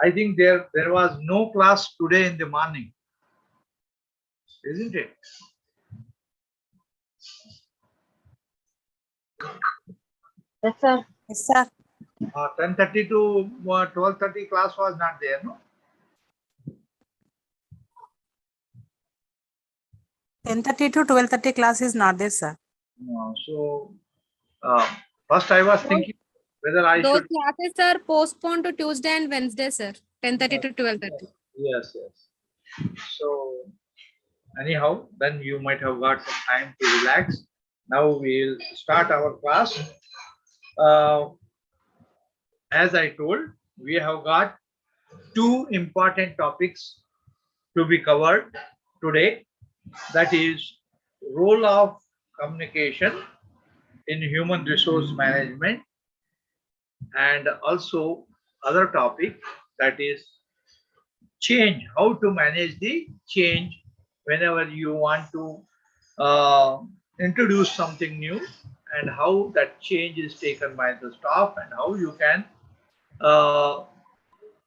I think there was no class today in the morning, isn't it? Yes, sir. Yes, sir. 10:30 to 12:30 class was not there, no? 10:30 to 12:30 class is not there, sir. No. So first I was thinking whether I Those should. classes are postponed to Tuesday and Wednesday, sir. 10:30 to 12:30. Yes, yes. So anyhow, then you might have got some time to relax. Now we'll start our class. As I told, we have got two important topics to be covered today. That is role of communication in human resource management, and also other topic, that is change, how to manage the change whenever you want to introduce something new, and how that change is taken by the staff, and how you can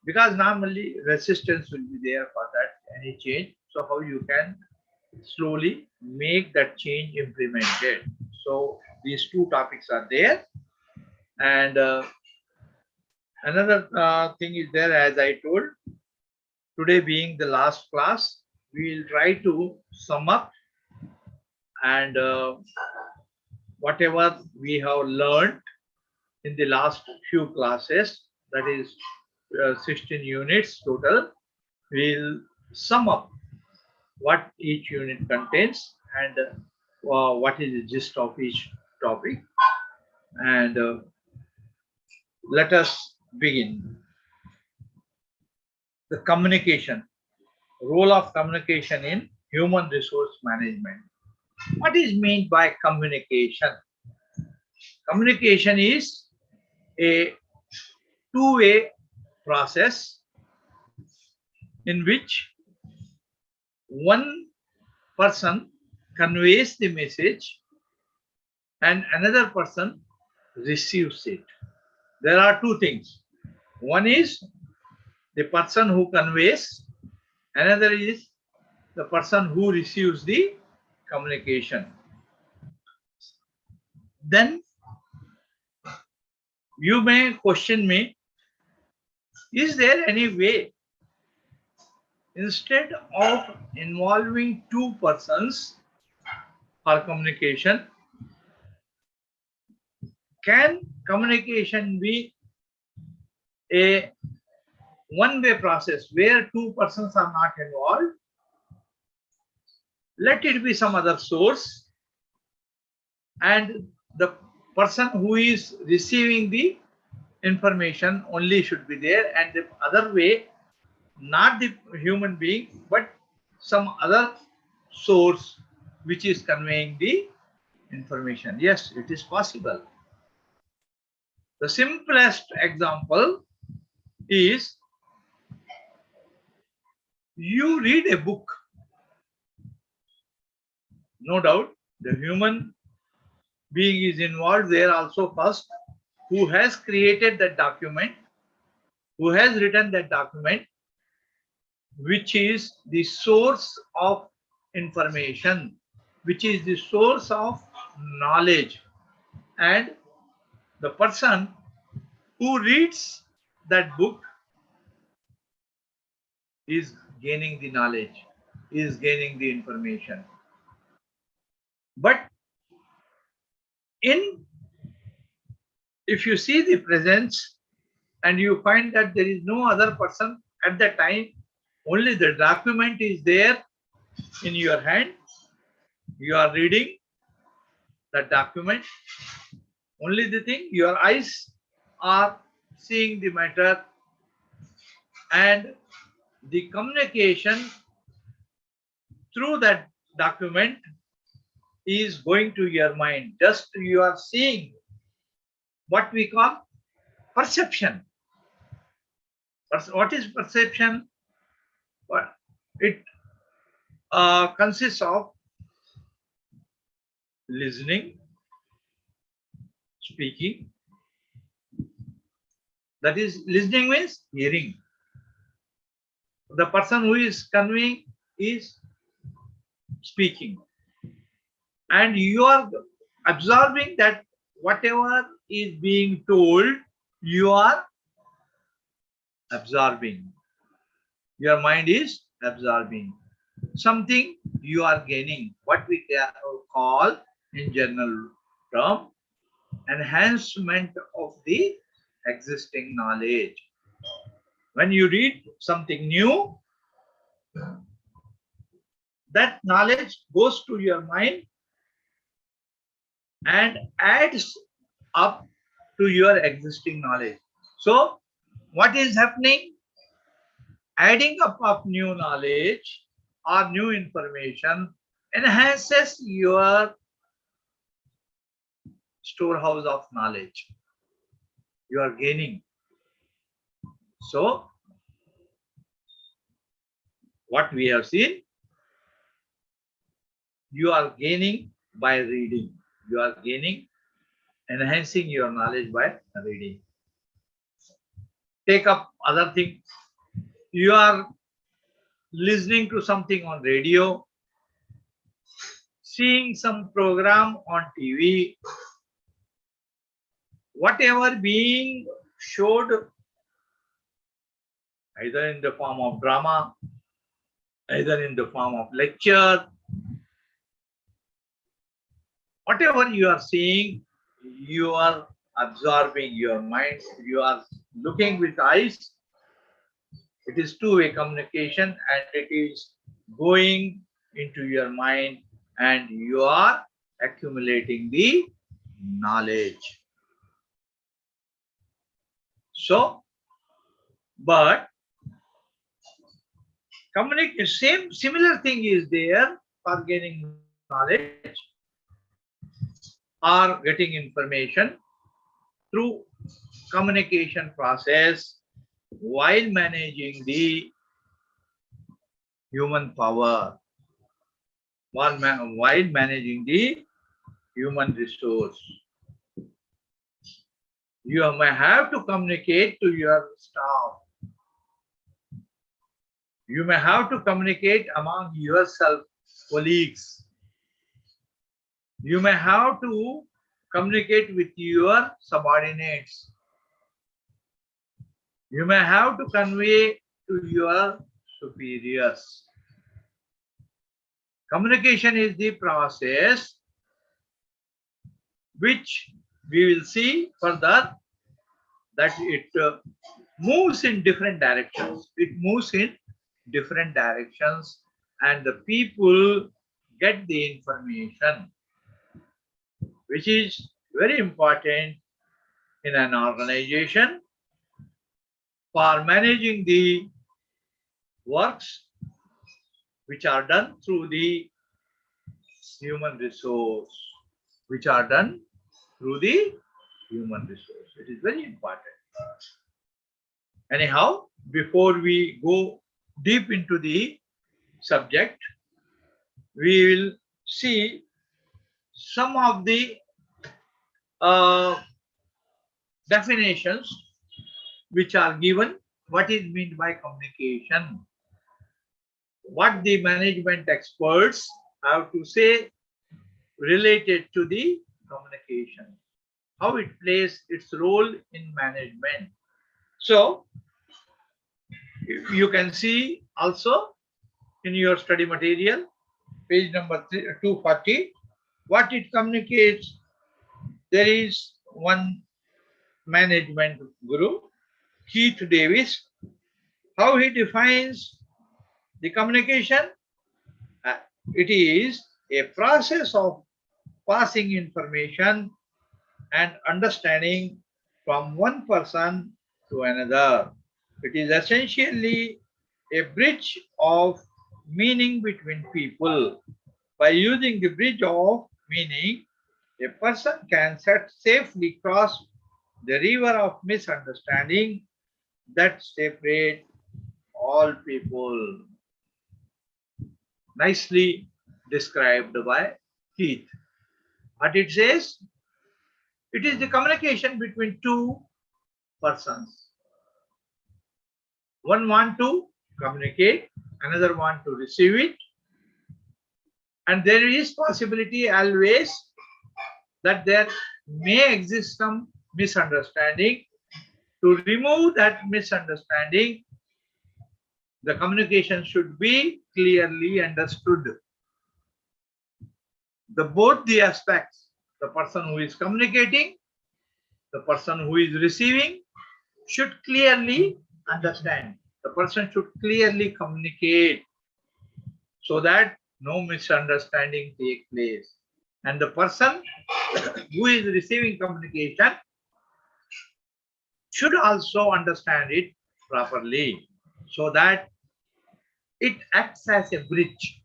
because normally resistance will be there for that any change, so how you can slowly make that change implemented. So these two topics are there, and another thing is there. As I told, today being the last class, we will try to sum up, and whatever we have learned in the last few classes, that is 16 units total, we'll sum up what each unit contains, and what is the gist of each topic. And let us begin. The communication, role of communication in human resource management. What is meant by communication? Communication is a two-way process in which one person conveys the message and another person receives it. There are two things. One is the person who conveys, another is the person who receives the communication. Then you may question me, is there any way, instead of involving two persons for communication, can communication be a one-way process where two persons are not involved? Let it be some other source, and the person who is receiving the information only should be there, and the other way, not the human being, but some other source which is conveying the information. Yes, it is possible. The simplest example is you read a book. No doubt the human being is involved there also first, who has created that document, who has written that document, which is the source of information, which is the source of knowledge, and the person who reads that book is gaining the knowledge, is gaining the information. But if you see the presence and you find that there is no other person at that time, only the document is there in your hand, you are reading that document, only the thing, your eyes are seeing the matter, and the communication through that document is going to your mind. Just you are seeing what we call perception. What is perception? It consists of listening, speaking. That is, listening means hearing. The person who is conveying is speaking. And you are absorbing that whatever is being told, you are absorbing. Your mind is absorbing. Something you are gaining, what we call in general term, enhancement of the existing knowledge. When you read something new, that knowledge goes to your mind and adds up to your existing knowledge. So what is happening? Adding up of new knowledge or new information enhances your storehouse of knowledge. You are gaining. So what we have seen, you are gaining by reading. You are gaining, enhancing your knowledge by reading. Take up other thing. You are listening to something on radio, seeing some program on TV, whatever being showed either in the form of drama, either in the form of lecture, whatever you are seeing, you are absorbing your mind, you are looking with eyes. It is two-way communication and it is going into your mind and you are accumulating the knowledge. So, but similar thing is there for gaining knowledge or getting information through communication process while managing the human power, while managing the human resource. You may have to communicate to your staff. You may have to communicate among yourself, colleagues. You may have to communicate with your subordinates. You may have to convey to your superiors. Communication is the process which we will see further that it moves in different directions. It moves in different directions and the people get the information, which is very important in an organization for managing the works which are done through the human resource, which are done through the human resource. It is very important. Anyhow, before we go deep into the subject, we will see some of the definitions which are given. What is meant by communication? What the management experts have to say related to the communication, how it plays its role in management. So you can see also in your study material, page number 240, what it communicates. There is one management guru, Keith Davis. How he defines the communication? It is a process of passing information and understanding from one person to another. It is essentially a bridge of meaning between people. By using the bridge of meaning, a person can safely cross the river of misunderstanding that separate all people. Nicely described by Keith. What it says? It is the communication between two persons. One want to communicate, another one to receive it. And there is possibility always that there may exist some misunderstanding. To remove that misunderstanding, the communication should be clearly understood. Both the aspects, the person who is communicating, the person who is receiving, should clearly understand. The person should clearly communicate so that no misunderstanding take place. And the person who is receiving communication should also understand it properly so that it acts as a bridge.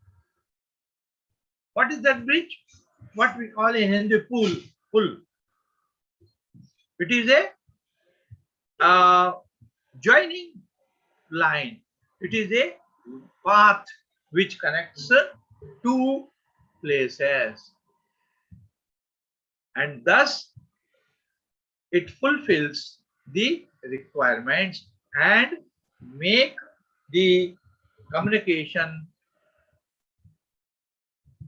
What is that bridge? What we call in Hindi pull. It is a joining line. It is a path which connects two places. And thus it fulfills the requirements and make the communication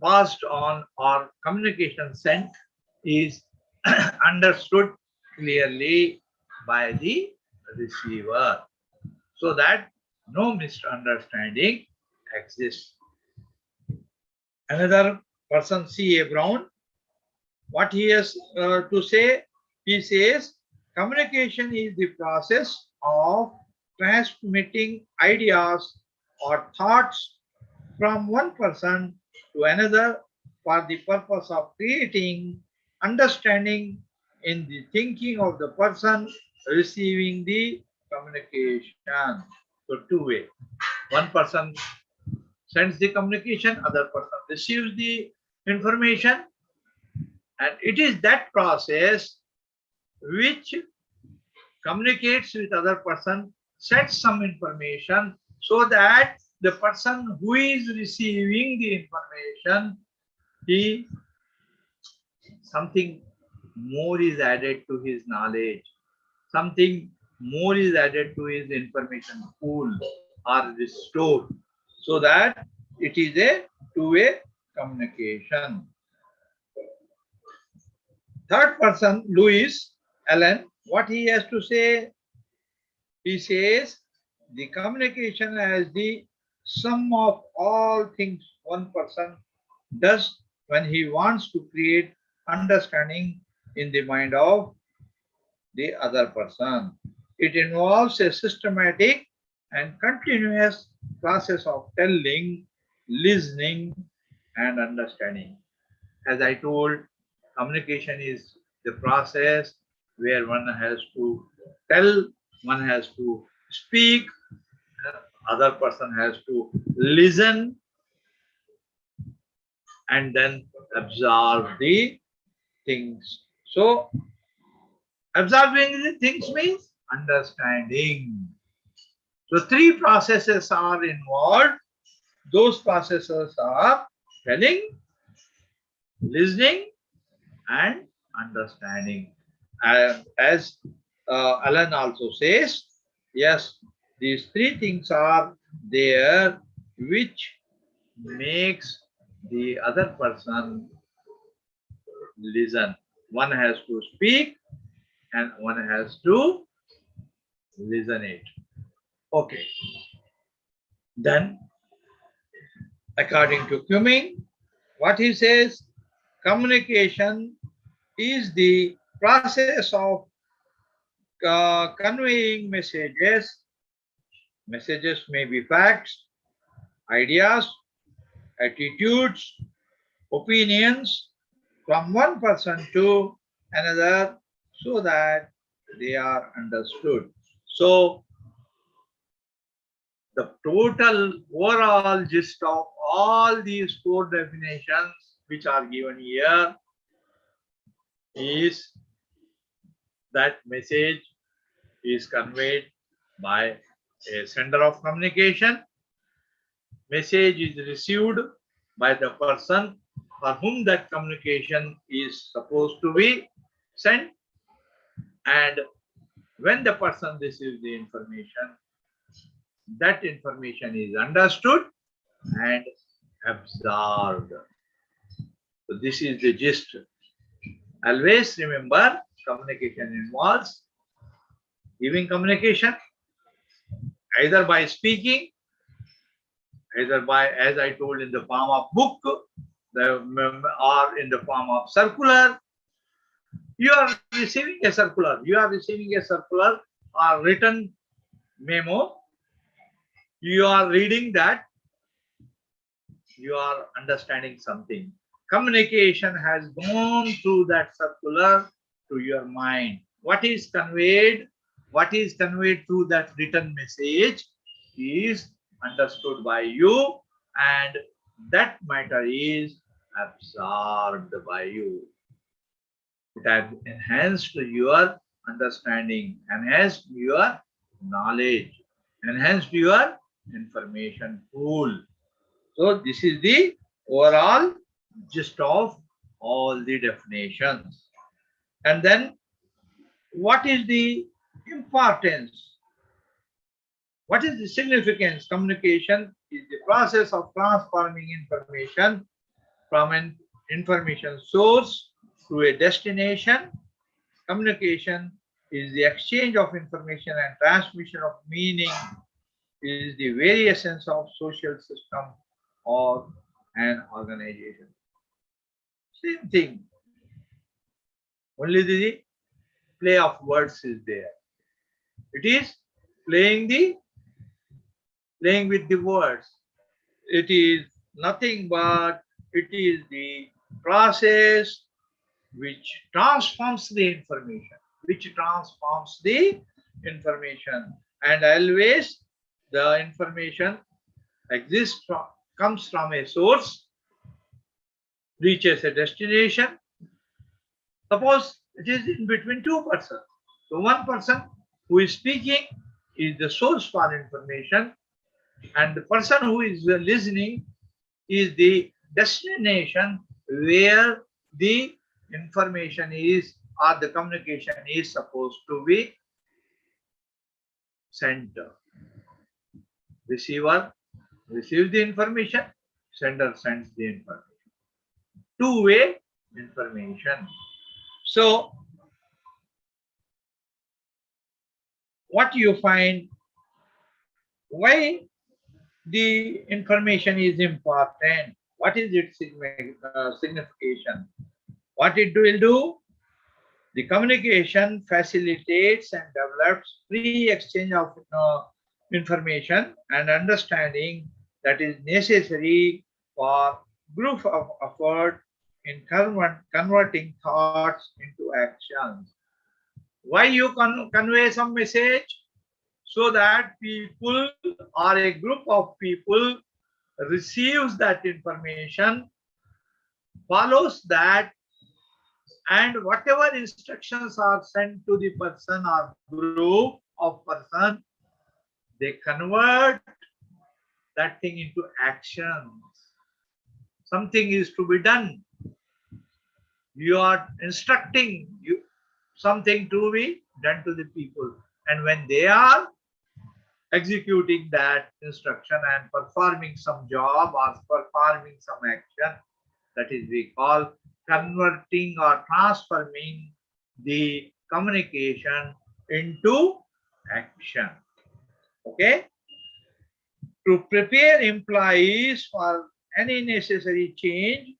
passed on or communication sent is understood clearly by the receiver so that no misunderstanding exists. Another person, C.A. Brown, what he has to say, he says, communication is the process of transmitting ideas or thoughts from one person to another for the purpose of creating understanding in the thinking of the person receiving the communication. So two way. One person sends the communication, other person receives the information, and it is that process which communicates with other person, sends some information so that the person who is receiving the information, something more is added to his knowledge, something more is added to his information pool or restored, so that it is a two-way communication. Third person, Louis Allen, what he has to say, he says, the communication as the sum of all things one person does when he wants to create understanding in the mind of the other person. It involves a systematic and continuous process of telling, listening, and understanding. As I told, communication is the process where one has to tell, one has to speak, other person has to listen, and then absorb the things. So, absorbing the things means understanding. So, three processes are involved. Those processes are telling, listening, and understanding. And as Alan also says, yes, these three things are there which makes the other person listen. One has to speak and one has to listen it. Okay. Then, according to Cumming, what he says, communication is the process of conveying messages. Messages may be facts, ideas, attitudes, opinions from one person to another so that they are understood. So, the total overall gist of all these four definitions which are given here is that message is conveyed by a sender of communication. Message is received by the person for whom that communication is supposed to be sent. And when the person receives the information, that information is understood and absorbed. So this is the gist. Always remember, communication involves giving communication either by speaking, either by, as I told, in the form of book, or in the form of circular. You are receiving a circular. You are receiving a circular or written memo. You are reading that. You are understanding something. Communication has gone through that circular to your mind. What is conveyed through that written message is understood by you, and that matter is absorbed by you. It has enhanced your understanding, enhanced your knowledge, enhanced your information pool. So this is the overall gist of all the definitions. And then what is the importance? What is the significance? Communication is the process of transforming information from an information source to a destination. Communication is the exchange of information and transmission of meaning, is the very essence of social system or an organization. Same thing. Only the play of words is there. It is playing with the words. It is nothing but it is the process which transforms the information, and always the information exists from, comes from a source, reaches a destination. Suppose it is in between two persons. So one person who is speaking is the source for information, and the person who is listening is the destination where the information is, or the communication is supposed to be sent. Receiver receives the information, sender sends the information. Two-way information. So what you find, why the information is important? What is its signification? What it will do? The communication facilitates and develops free exchange of information and understanding that is necessary for group of effort in converting thoughts into actions. Why you convey some message? So that people or a group of people receives that information, follows that, and whatever instructions are sent to the person or group of person, they convert that thing into actions. Something is to be done. You are instructing something to be done to the people, and when they are executing that instruction and performing some job or performing some action, that is we call converting or transforming the communication into action. Okay? To prepare employees for any necessary change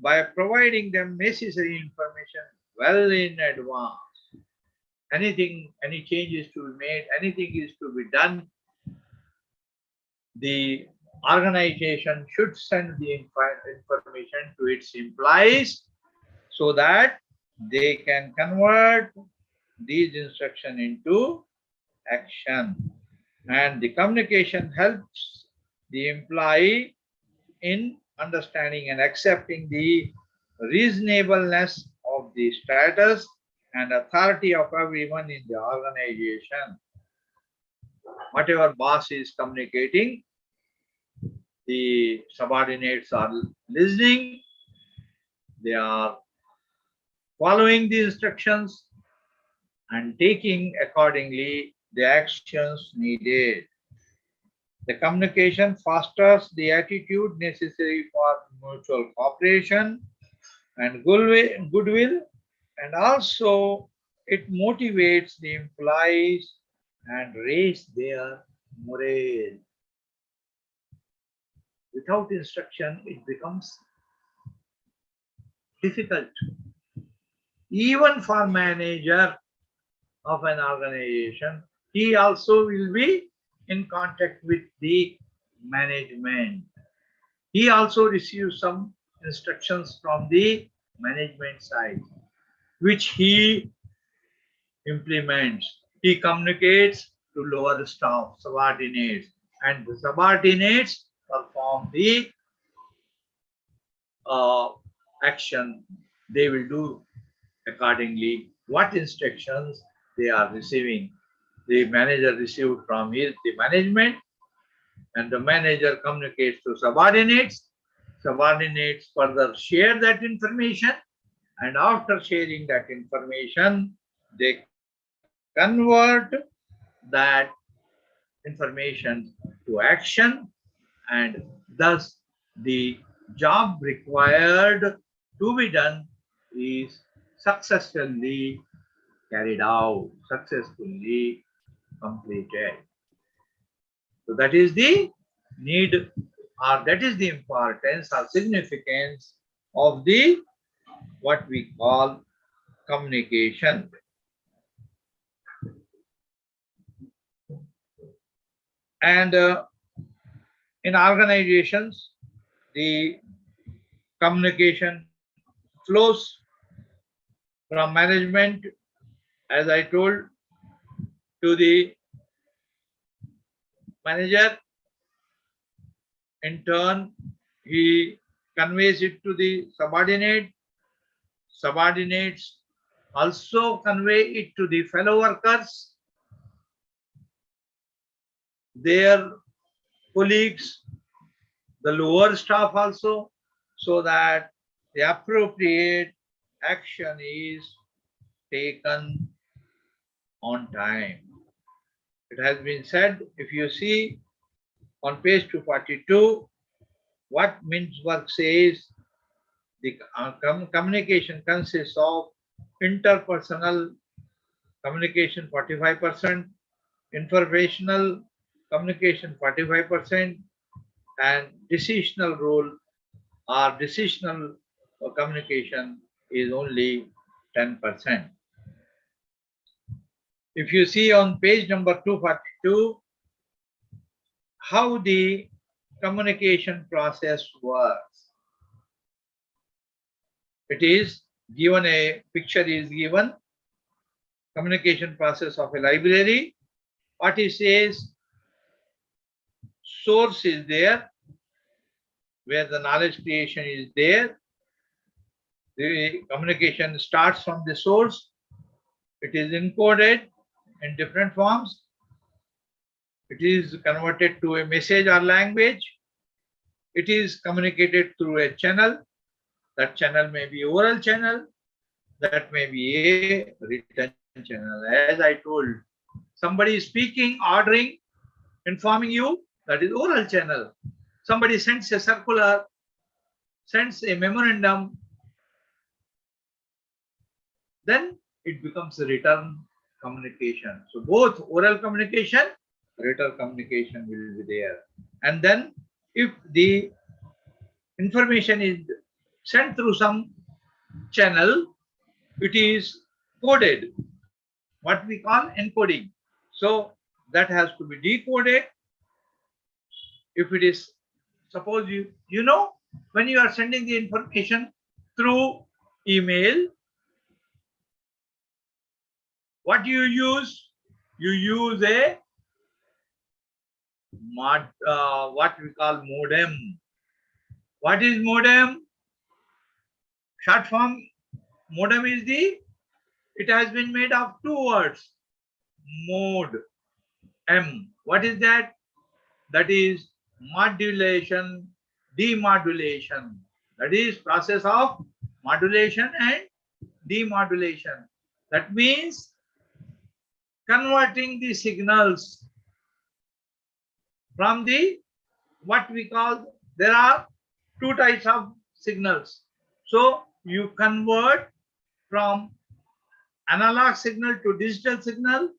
by providing them necessary information well in advance. Anything, any change is to be made, anything is to be done, the organization should send the information to its employees so that they can convert these instructions into action. And the communication helps the employee in understanding and accepting the reasonableness of the status and authority of everyone in the organization. Whatever boss is communicating, the subordinates are listening, they are following the instructions and taking accordingly the actions needed. The communication fosters the attitude necessary for mutual cooperation and goodwill, and also it motivates the employees and raises their morale. Without instruction, it becomes difficult. Even for manager of an organization, he also will be in contact with the management. He also receives some instructions from the management side, which he implements. He communicates to lower staff, subordinates, and the subordinates perform the action. They will do accordingly what instructions they are receiving. The manager received from the management, and the manager communicates to subordinates. Subordinates further share that information, and after sharing that information, they convert that information to action, and thus the job required to be done is successfully carried out, successfully completed. So that is the need, or that is the importance or significance of the what we call communication. And in organizations, the communication flows from management, as I told, to the manager. In turn, he conveys it to the subordinate. Subordinates also convey it to the fellow workers, their colleagues, the lower staff also, so that the appropriate action is taken on time. It has been said, if you see on page 242, what Mintzberg says, the communication consists of interpersonal communication 45%, informational communication 45%, and decisional role or decisional communication is only 10%. If you see on page number 242, how the communication process works. It is given, a picture is given, communication process of a library. What he says, source is there, where the knowledge creation is there. The communication starts from the source. It is encoded in different forms. It is converted to a message or language. It is communicated through a channel. That channel may be oral channel. That may be a written channel. As I told, somebody is speaking, ordering, informing you, that is oral channel. Somebody sends a circular, sends a memorandum, then it becomes a written communication. So both oral communication, written communication will be there. And then if the information is sent through some channel, it is coded, what we call encoding. So that has to be decoded. If it is, suppose you know, when you are sending the information through email, what do you use? You use a what we call modem. What is modem? Short form modem is it has been made of two words. Mode. M. What is that? That is modulation, demodulation. That is process of modulation and demodulation. That means converting the signals from the what we call, there are two types of signals. So you convert from analog signal to digital signal,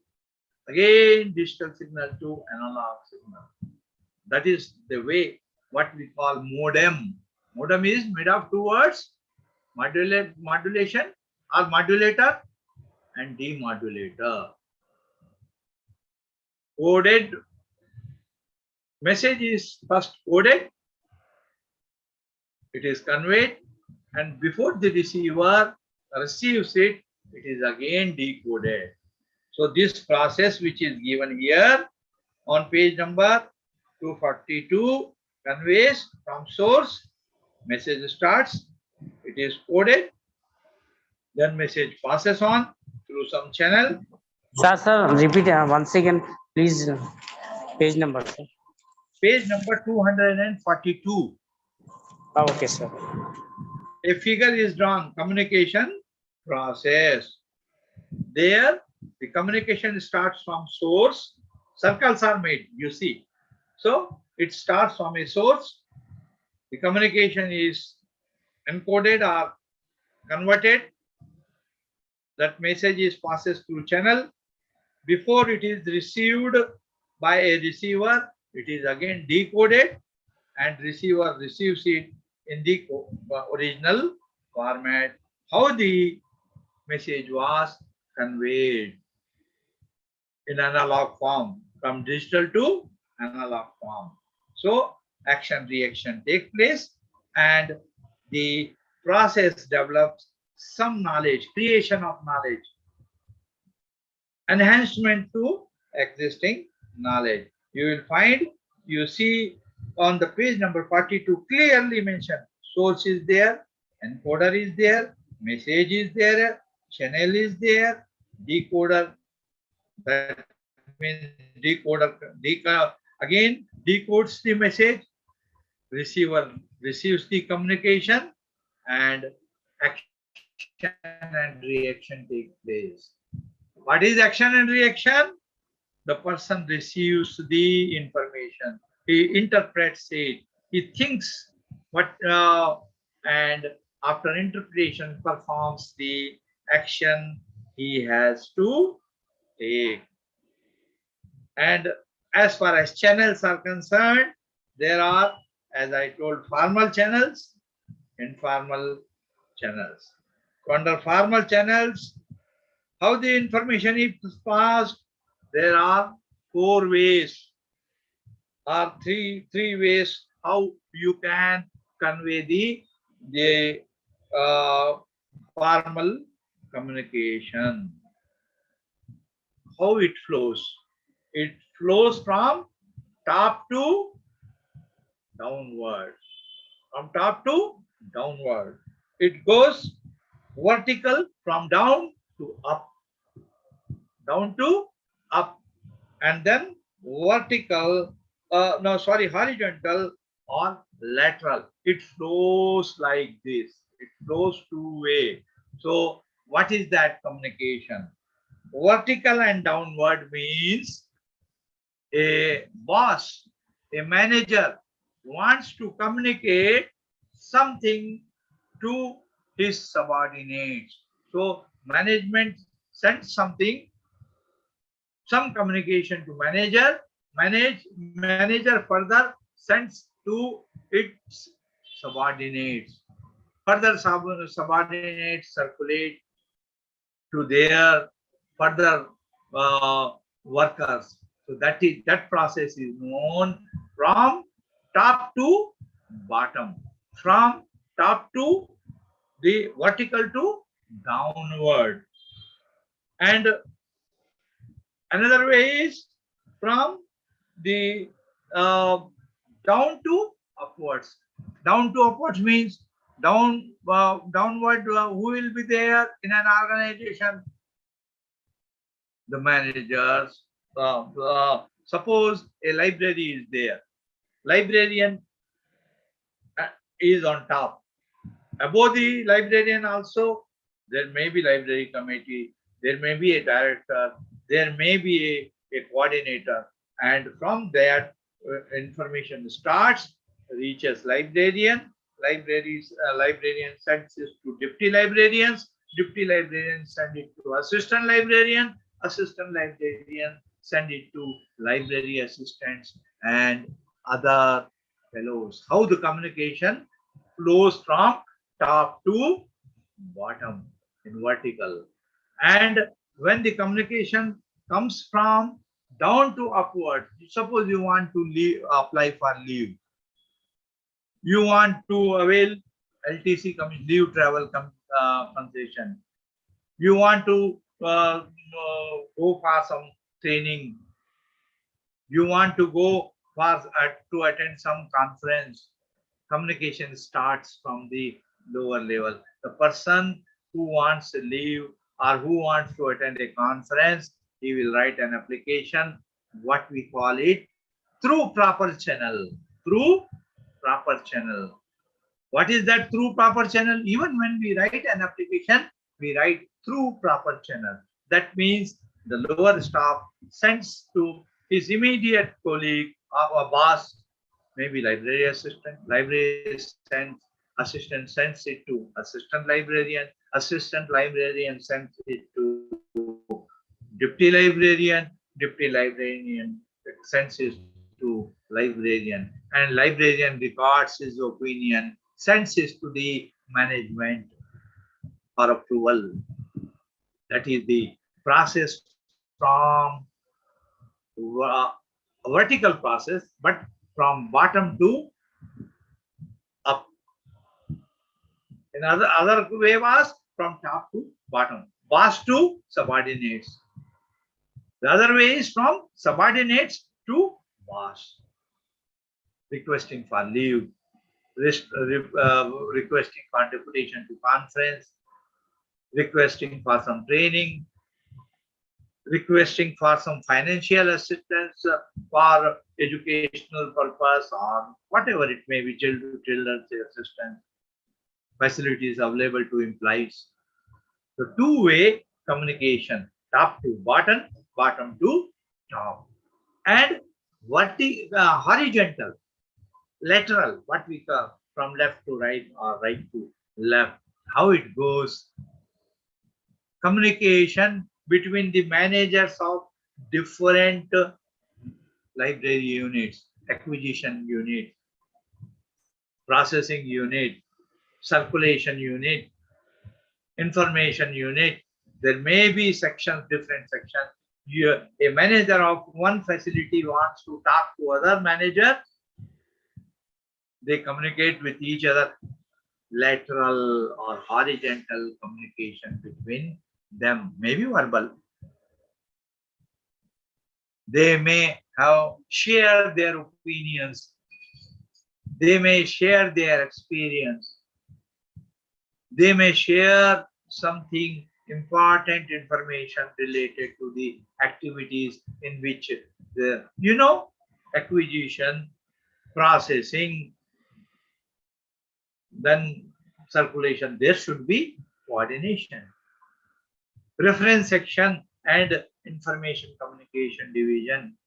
again digital signal to analog signal. That is the way what we call modem. Modem is made of two words, modulation or modulator and demodulator. Coded message is first coded, it is conveyed, and before the receiver receives it, it is again decoded. So this process which is given here on page number 242 conveys from source, message starts, it is coded, then message passes on through some channel. Sir, repeat once again, please. Page number. Sir. Page number 242. Okay, sir. A figure is drawn, communication process. There, the communication starts from source. Circles are made, you see. So, it starts from a source. The communication is encoded or converted. That message is passes through channel. Before it is received by a receiver, it is again decoded and receiver receives it in the original format, how the message was conveyed in analog form, from digital to analog form. So action reaction takes place and the process develops some knowledge, creation of knowledge, enhancement to existing knowledge. You will find, you see on the page number 42 clearly mentioned, source is there, encoder is there, message is there, channel is there, decoder, that means decoder again decodes the message, receiver receives the communication, and action and reaction take place. What is action and reaction? The person receives the information, he interprets it, he thinks what, and after interpretation performs the action he has to take. And as far as channels are concerned, there are, as I told, formal channels, informal channels. Under formal channels, how the information is passed, there are four ways or three ways how you can convey the formal communication. How it flows? It flows from top to downward. From top to downward. It goes vertical from down to up. Down to up. And then vertical, horizontal or lateral. It flows like this. It flows two-way. So what is that communication? Vertical and downward means a boss, a manager wants to communicate something to his subordinates. So management sends something, some communication to manager, manager further sends to its subordinates. Further subordinates circulate to their further workers. So that process is known from top to bottom, from top to the vertical to downward. And another way is from the down to upwards. Down to upwards means downward. Who will be there in an organization? The managers. Suppose a library is there. Librarian is on top. Above the librarian also, there may be library committee, there may be a director, there may be a coordinator, and from that information starts, reaches librarian, librarian sends it to deputy librarians, deputy librarians send it to assistant librarian, assistant librarian send it to library assistants and other fellows. How the communication flows from top to bottom in vertical. And when the communication comes from down to upward, suppose you want to apply for leave, you want to avail LTC leave travel concession, you want to go for some training, you want to go for to attend some conference, communication starts from the lower level. The person who wants to leave or who wants to attend a conference, he will write an application, what we call it, through proper channel. Through proper channel. What is that through proper channel? Even when we write an application, we write through proper channel. That means the lower staff sends to his immediate colleague or boss, maybe library assistant, library assistant sends it to assistant librarian sends it to deputy librarian sends it to librarian, and librarian records his opinion, sends it to the management for approval. That is the process from vertical process, but from bottom to up. Another way was from top to bottom, boss to subordinates. The other way is from subordinates to boss. Requesting for leave, requesting for deputation to conference, requesting for some training, requesting for some financial assistance for educational purpose or whatever it may be, children's assistance, facilities available to employees. So two-way communication, top to bottom, bottom to top. And horizontal, lateral, what we call from left to right or right to left. How it goes? Communication between the managers of different library units, acquisition unit, processing unit, circulation unit, information unit. There may be sections, different sections. A manager of one facility wants to talk to other manager. They communicate with each other. Lateral or horizontal communication between them, maybe verbal. They may have shared their opinions. They may share their experience. They may share something important information related to the activities in which the, acquisition, processing, then circulation, there should be coordination. Reference section and information communication division,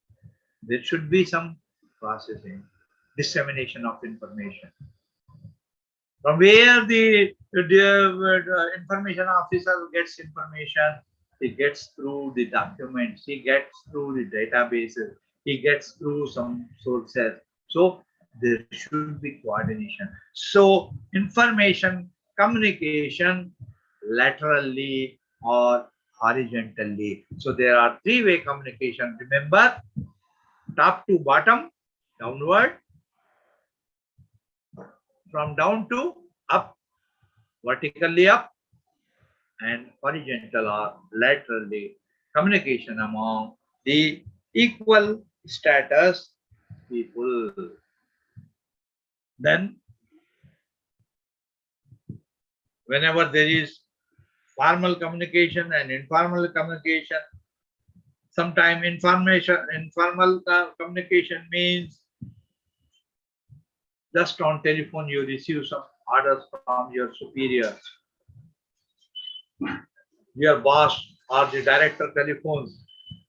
there should be some processing, dissemination of information. From where the information officer gets information, he gets through the documents, he gets through the databases, he gets through some sources. So there should be coordination. So information communication laterally or horizontally. So there are three-way communication. Remember, top to bottom, downward, from down to up, vertically up, and horizontal or laterally communication among the equal status people. Then whenever there is formal communication and informal communication, sometimes informal communication means just on telephone you receive some orders from your superior. Your boss or the director telephones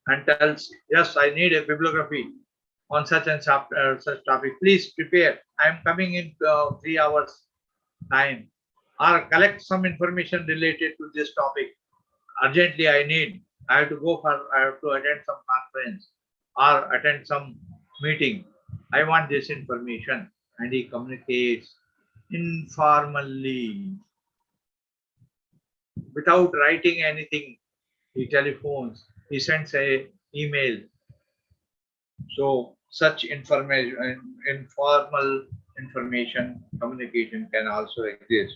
and tells, yes, I need a bibliography. on such and such topic. Please prepare. I am coming in 3 hours time, or collect some information related to this topic. Urgently, I have to go for, I have to attend some conference or attend some meeting. I want this information. And he communicates informally without writing anything. He telephones, he sends a email. So such information, informal information communication can also exist.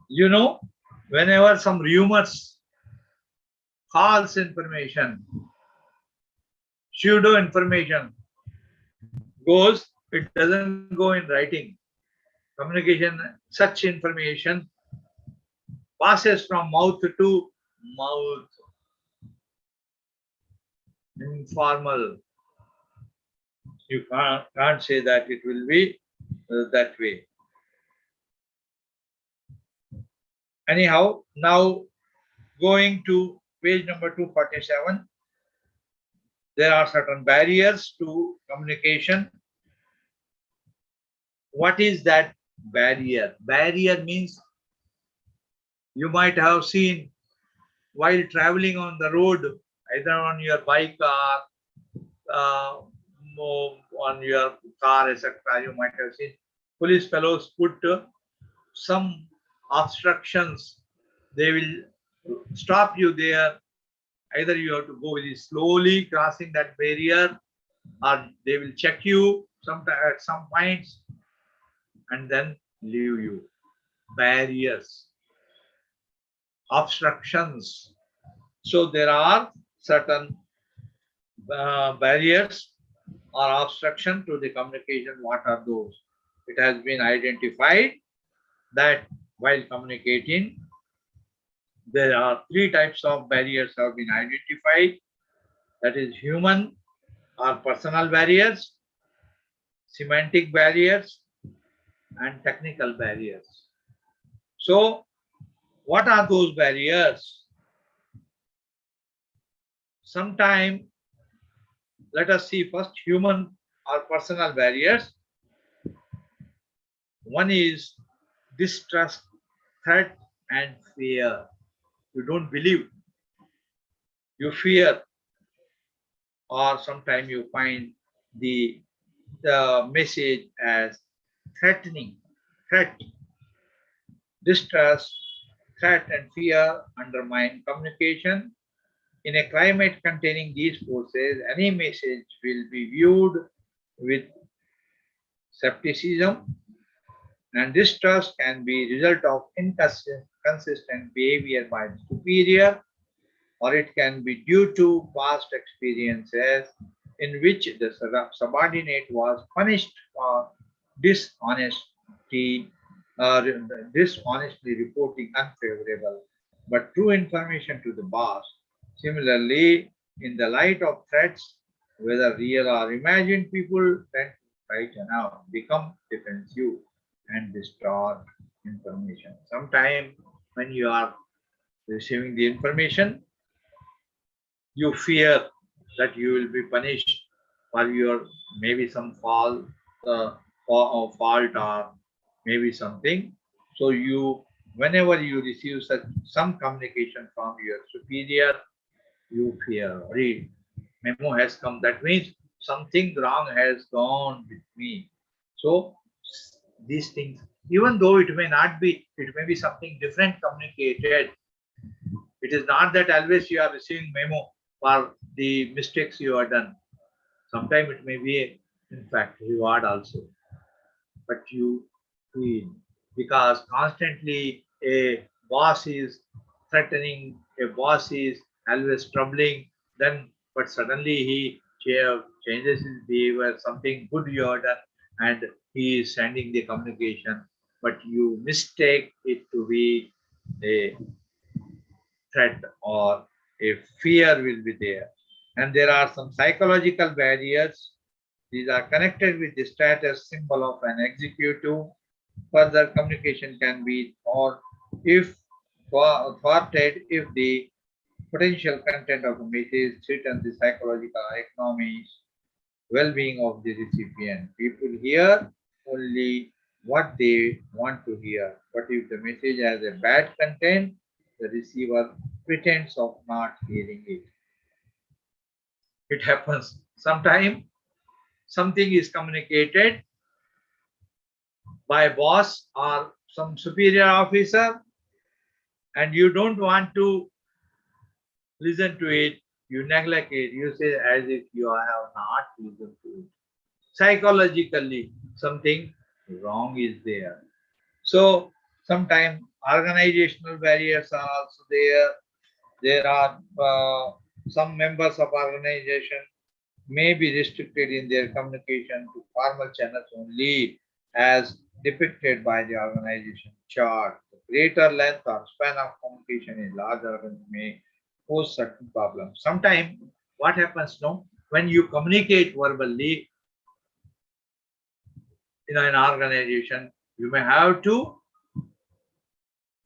You know, whenever some rumors, false information, pseudo information goes, it doesn't go in writing. Communication, such information passes from mouth to mouth. Informal. You can't say that it will be that way. Anyhow, now going to page number 247, there are certain barriers to communication. What is that barrier? Barrier means you might have seen while traveling on the road, either on your bike or on your car, etc. You might have seen police fellows put some obstructions. They will stop you there. Either you have to go very slowly crossing that barrier, or they will check you at some points and then leave you. Barriers, obstructions. So there are certain barriers or obstruction to the communication. What are those? It has been identified that while communicating, there are 3 types of barriers have been identified. That is human or personal barriers, semantic barriers, and technical barriers. So what are those barriers? Sometime, let us see first human or personal barriers. One is distrust, threat, and fear. You don't believe, you fear, or sometimes you find the message as threatening. Threat, distrust, threat, and fear undermine communication. In a climate containing these forces, any message will be viewed with skepticism, and distrust can be result of inconsistent behavior by the superior, or it can be due to past experiences in which the subordinate was punished for dishonestly reporting unfavorable but true information to the boss. Similarly, in the light of threats, whether real or imagined, people tend to frighten out, become defensive, and distort information. Sometimes when you are receiving the information, you fear that you will be punished for your maybe some fault or maybe something. So you, whenever you receive some communication from your superior, you fear. Read, memo has come. That means something wrong has gone with me. So these things, even though it may not be, it may be something different communicated. It is not that always you are receiving memo for the mistakes you have done. Sometimes it may be, in fact, reward also. But you feel, because constantly a boss is threatening, a boss is always troubling, then but suddenly he changes his behavior, something good you have done, and he is sending the communication, but you mistake it to be a threat or a fear will be there. And there are some psychological barriers. These are connected with the status symbol of an executive. Further communication can be or if thwarted if the potential content of a message threatens the psychological, economic well-being of the recipient. People hear only what they want to hear. But if the message has a bad content, the receiver pretends of not hearing it. It happens. Sometimes something is communicated by boss or some superior officer and you don't want to listen to it, you neglect it, you say as if you have not listened to it. Psychologically, something wrong is there. So sometimes organizational barriers are also there. There are some members of organization may be restricted in their communication to formal channels only as depicted by the organization chart. The greater length or span of communication in large organizations may pose certain problems. Sometimes what happens now, when you communicate verbally in an organization, you may have to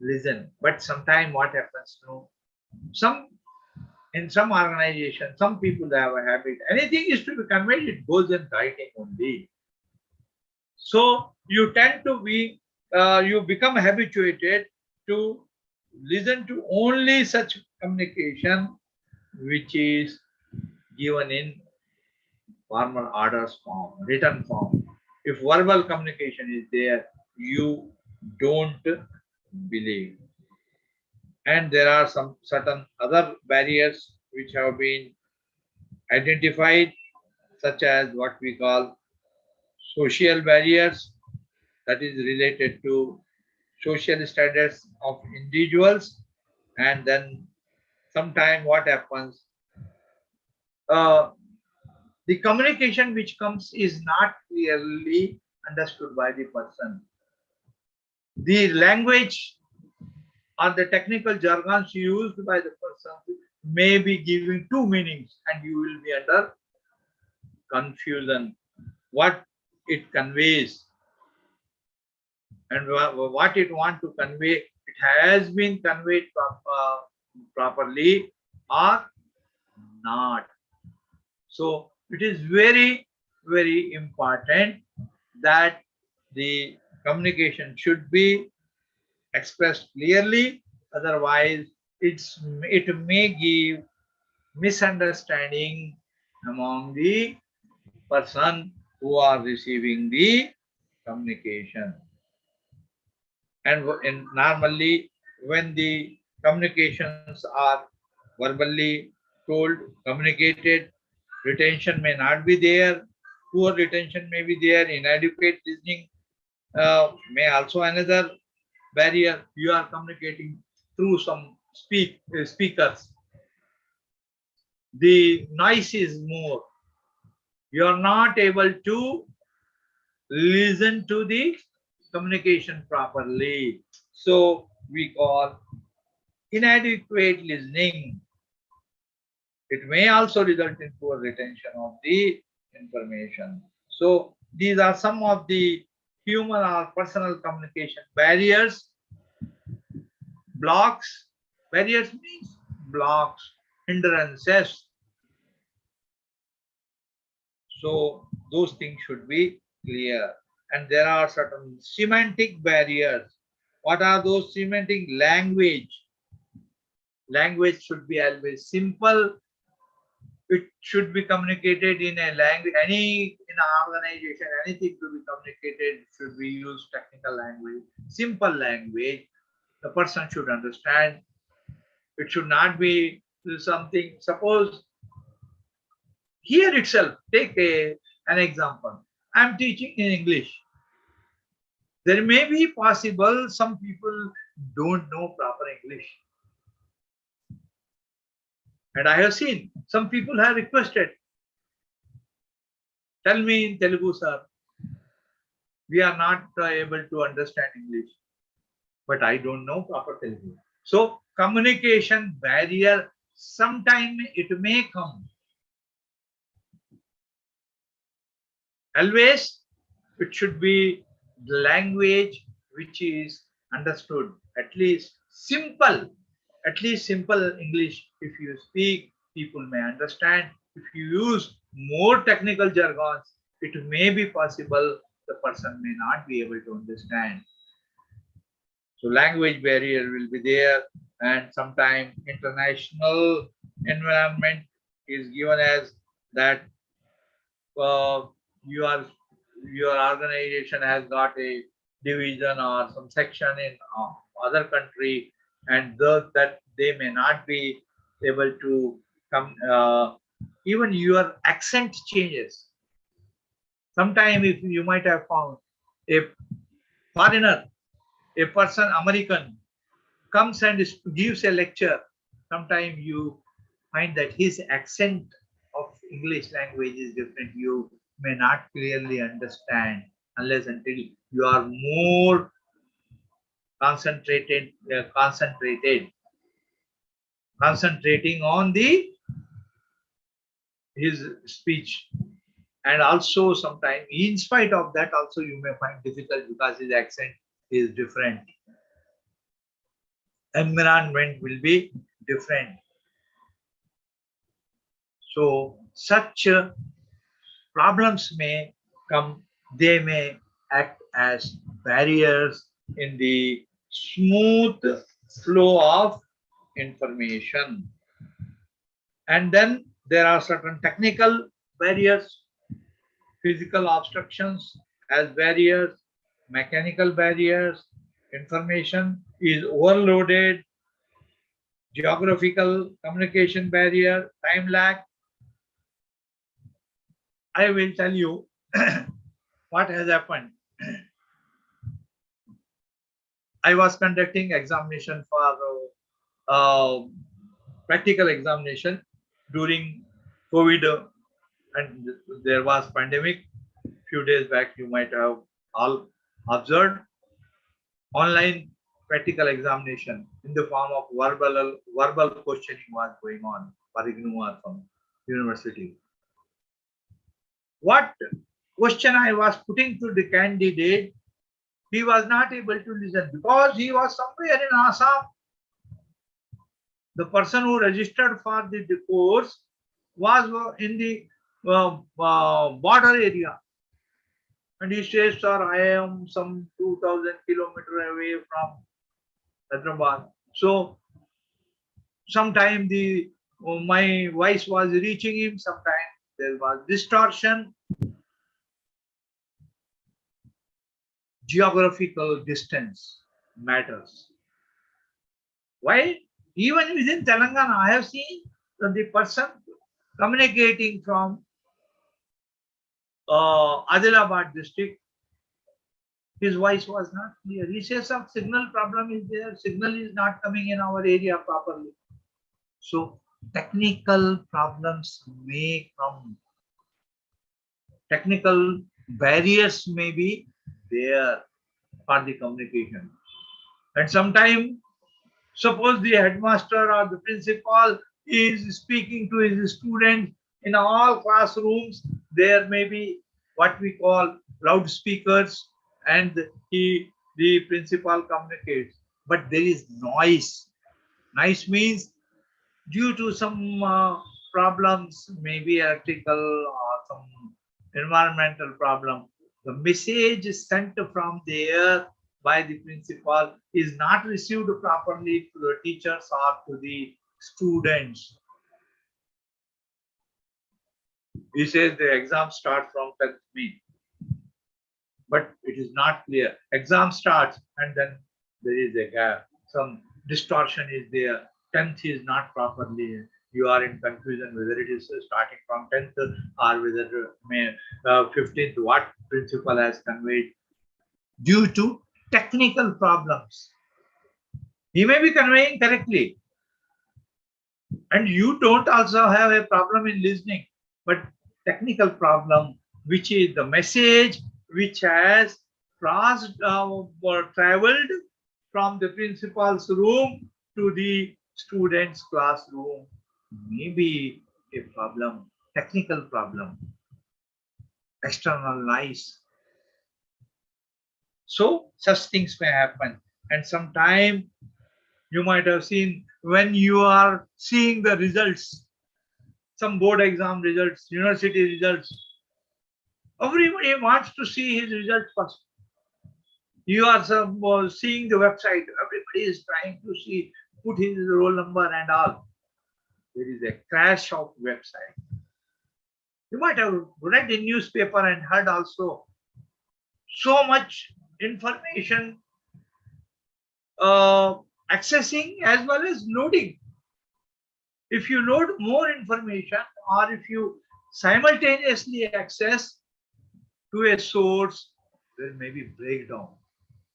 listen. But sometimes what happens now, in some organization, some people have a habit, anything is to be conveyed, it goes in writing only. So you tend to be, you become habituated to listen to only such communication which is given in formal orders form, written form. If verbal communication is there, you don't believe. And there are some certain other barriers which have been identified, such as what we call social barriers, that is related to social standards of individuals. And then sometime what happens, the communication which comes is not clearly understood by the person. The language or the technical jargons used by the person may be giving two meanings and you will be under confusion what it conveys and what it want to convey, it has been conveyed properly or not. So it is very, very important that the communication should be expressed clearly, otherwise it may give misunderstanding among the person who are receiving the communication. And normally when the communications are verbally told, communicated, retention may not be there, poor retention may be there, inadequate listening may also another barrier. You are communicating through some speakers. The noise is more. You are not able to listen to the communication properly. So we call inadequate listening. It may also result in poor retention of the information. So these are some of the human or personal communication barriers. Blocks. Barriers means blocks, hindrances. So those things should be clear. And there are certain semantic barriers. What are those semantic? Language. Language should be always simple. It should be communicated in a language. In an organization, anything to be communicated should be used technical language, simple language. The person should understand. It should not be something. Suppose here itself, take an example. I am teaching in English. There may be possible some people don't know proper English. And I have seen some people have requested, tell me in Telugu, sir. We are not able to understand English, but I don't know proper Telugu. So communication barrier, sometime it may come. Always it should be the language which is understood, at least simple, at least simple English, if you speak, people may understand. If you use more technical jargons, it may be possible the person may not be able to understand. So language barrier will be there, and sometimes international environment is given as that uh, you are your organization has got a division or some section in other country, and thus that they may not be able to come. Even your accent changes. Sometime if you might have found a foreigner, a person American comes and gives a lecture, sometimes you find that his accent of English language is different. You may not clearly understand unless until you are more concentrating on the his speech. And also sometimes in spite of that also you may find difficult because his accent is different. Environment will be different. So such problems may come, they may act as barriers in the smooth flow of information. And then there are certain technical barriers, physical obstructions as barriers, mechanical barriers, information is overloaded, geographical communication barrier, time lag. I will tell you what has happened. I was conducting examination for practical examination during COVID, and there was pandemic. Few days back, you might have all observed online practical examination in the form of verbal questioning was going on for IGNOU or from university. What question I was putting to the candidate, he was not able to listen because he was somewhere in Assam. The person who registered for the course was in the border area. And he says, sir, I am some 2000 kilometers away from Hyderabad. So sometime my voice was reaching him, sometimes there was distortion. Geographical distance matters. Why? Even within Telangana, I have seen that the person communicating from Adilabad district, his voice was not clear. He says some signal problem is there, signal is not coming in our area properly. So technical problems may come, technical barriers may be there for the communication. And sometimes, suppose the headmaster or the principal is speaking to his students in all classrooms, there may be what we call loudspeakers, and the principal communicates, but there is noise. Noise means due to some problems, maybe electrical or some environmental problem, the message sent from there by the principal is not received properly to the teachers or to the students. He says the exam starts from 10th May, but it is not clear. Exam starts and then there is a gap. Some distortion is there. 10th is not properly. You are in confusion whether it is starting from 10th or whether May 15th, what principal has conveyed due to technical problems. He may be conveying correctly, and you don't also have a problem in listening, but technical problem, which is the message which has crossed or traveled from the principal's room to the student's classroom, maybe a problem, technical problem, external noise. So such things may happen, and sometimes You might have seen when you are seeing the results, some board exam results, university results. Everybody wants to see his results first. You are seeing the website. Everybody is trying to see, put his roll number and all. There is a crash of website. You might have read in newspaper and heard also so much information accessing as well as loading. If you load more information or if you simultaneously access to a source, there may be breakdown.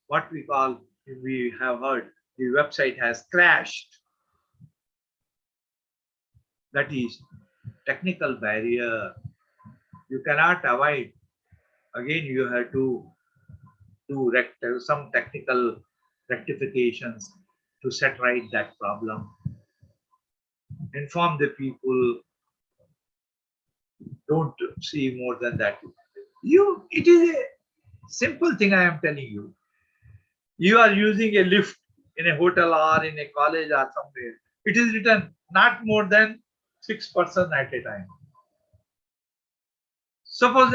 What we call, we have heard, the website has crashed. That is technical barrier. You cannot avoid. Again, you have to do some technical rectifications to set right that problem. Inform the people. Don't see more than that. It is a simple thing I am telling you. You are using a lift in a hotel or in a college or somewhere. It is written not more than 6 persons at a time. Suppose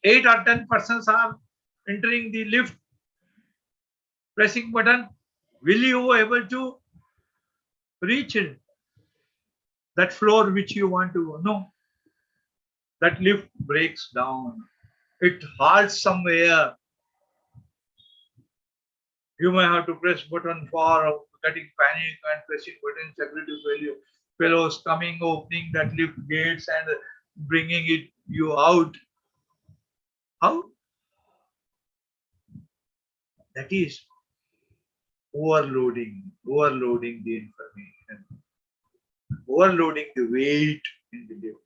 8 or 10 persons are entering the lift, pressing button. Will you be able to reach that floor which you want to go? No. That lift breaks down. It halts somewhere. You may have to press button for getting panic and pressing button, security fellows coming, opening that lift gates and bringing you out. How? That is overloading the information, overloading the weight in the lift.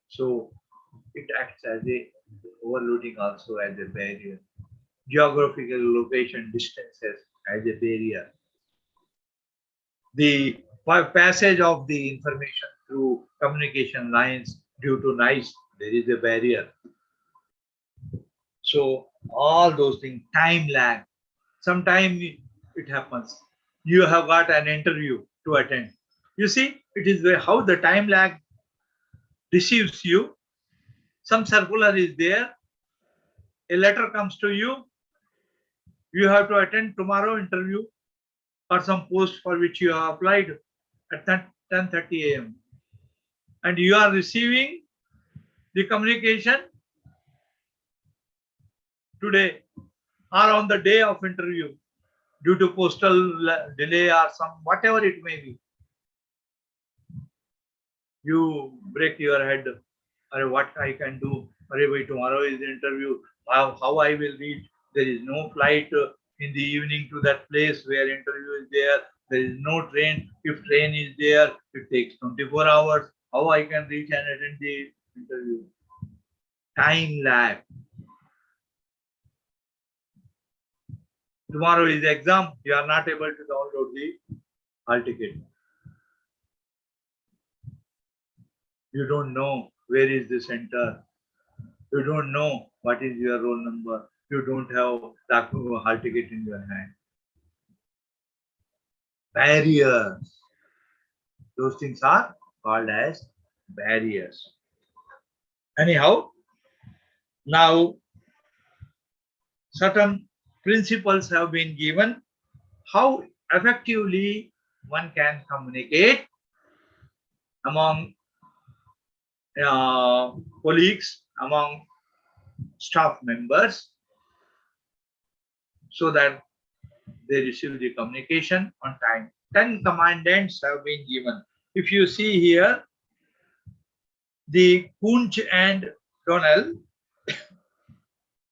So it acts as a overloading also as a barrier. Geographical location distances as a barrier. The passage of the information through communication lines due to noise, there is a barrier. So all those things, time lag. Sometimes it happens. You have got an interview to attend. You see, it is how the time lag deceives you. Some circular is there. A letter comes to you. You have to attend tomorrow interview or some post for which you have applied at 10:30 a.m. And you are receiving the communication today or on the day of interview due to postal delay or some whatever it may be. You break your head, or what I can do, or tomorrow is the interview, how I will reach. There is no flight in the evening to that place where interview is there. There is no train. If train is there, it takes 24 hours. How I can reach and attend the interview? Time lag. Tomorrow is the exam. You are not able to download the hall ticket. You don't know where is the center. You don't know what is your roll number. You don't have the hall ticket in your hand. Barriers. Those things are called as barriers. Anyhow, now certain principles have been given how effectively one can communicate among colleagues, among staff members, so that they receive the communication on time. 10 commandments have been given. If you see here, the Kunch and Donnell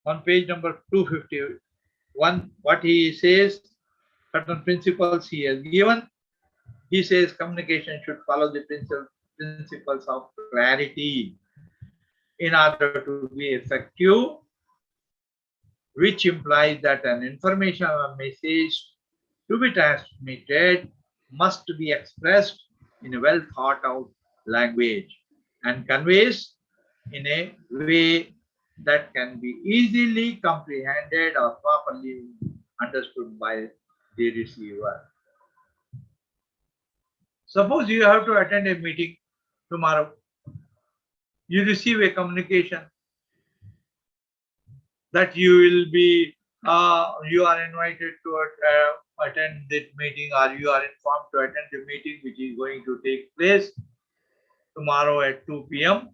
on page number 251, what he says, certain principles he has given. He says communication should follow the principles of clarity in order to be effective, which implies that an information or message to be transmitted must be expressed in a well thought out language and conveys in a way that can be easily comprehended or properly understood by the receiver. Suppose you have to attend a meeting tomorrow. You receive a communication that you will be, you are invited to attend this meeting, or you are informed to attend the meeting which is going to take place tomorrow at 2 p.m.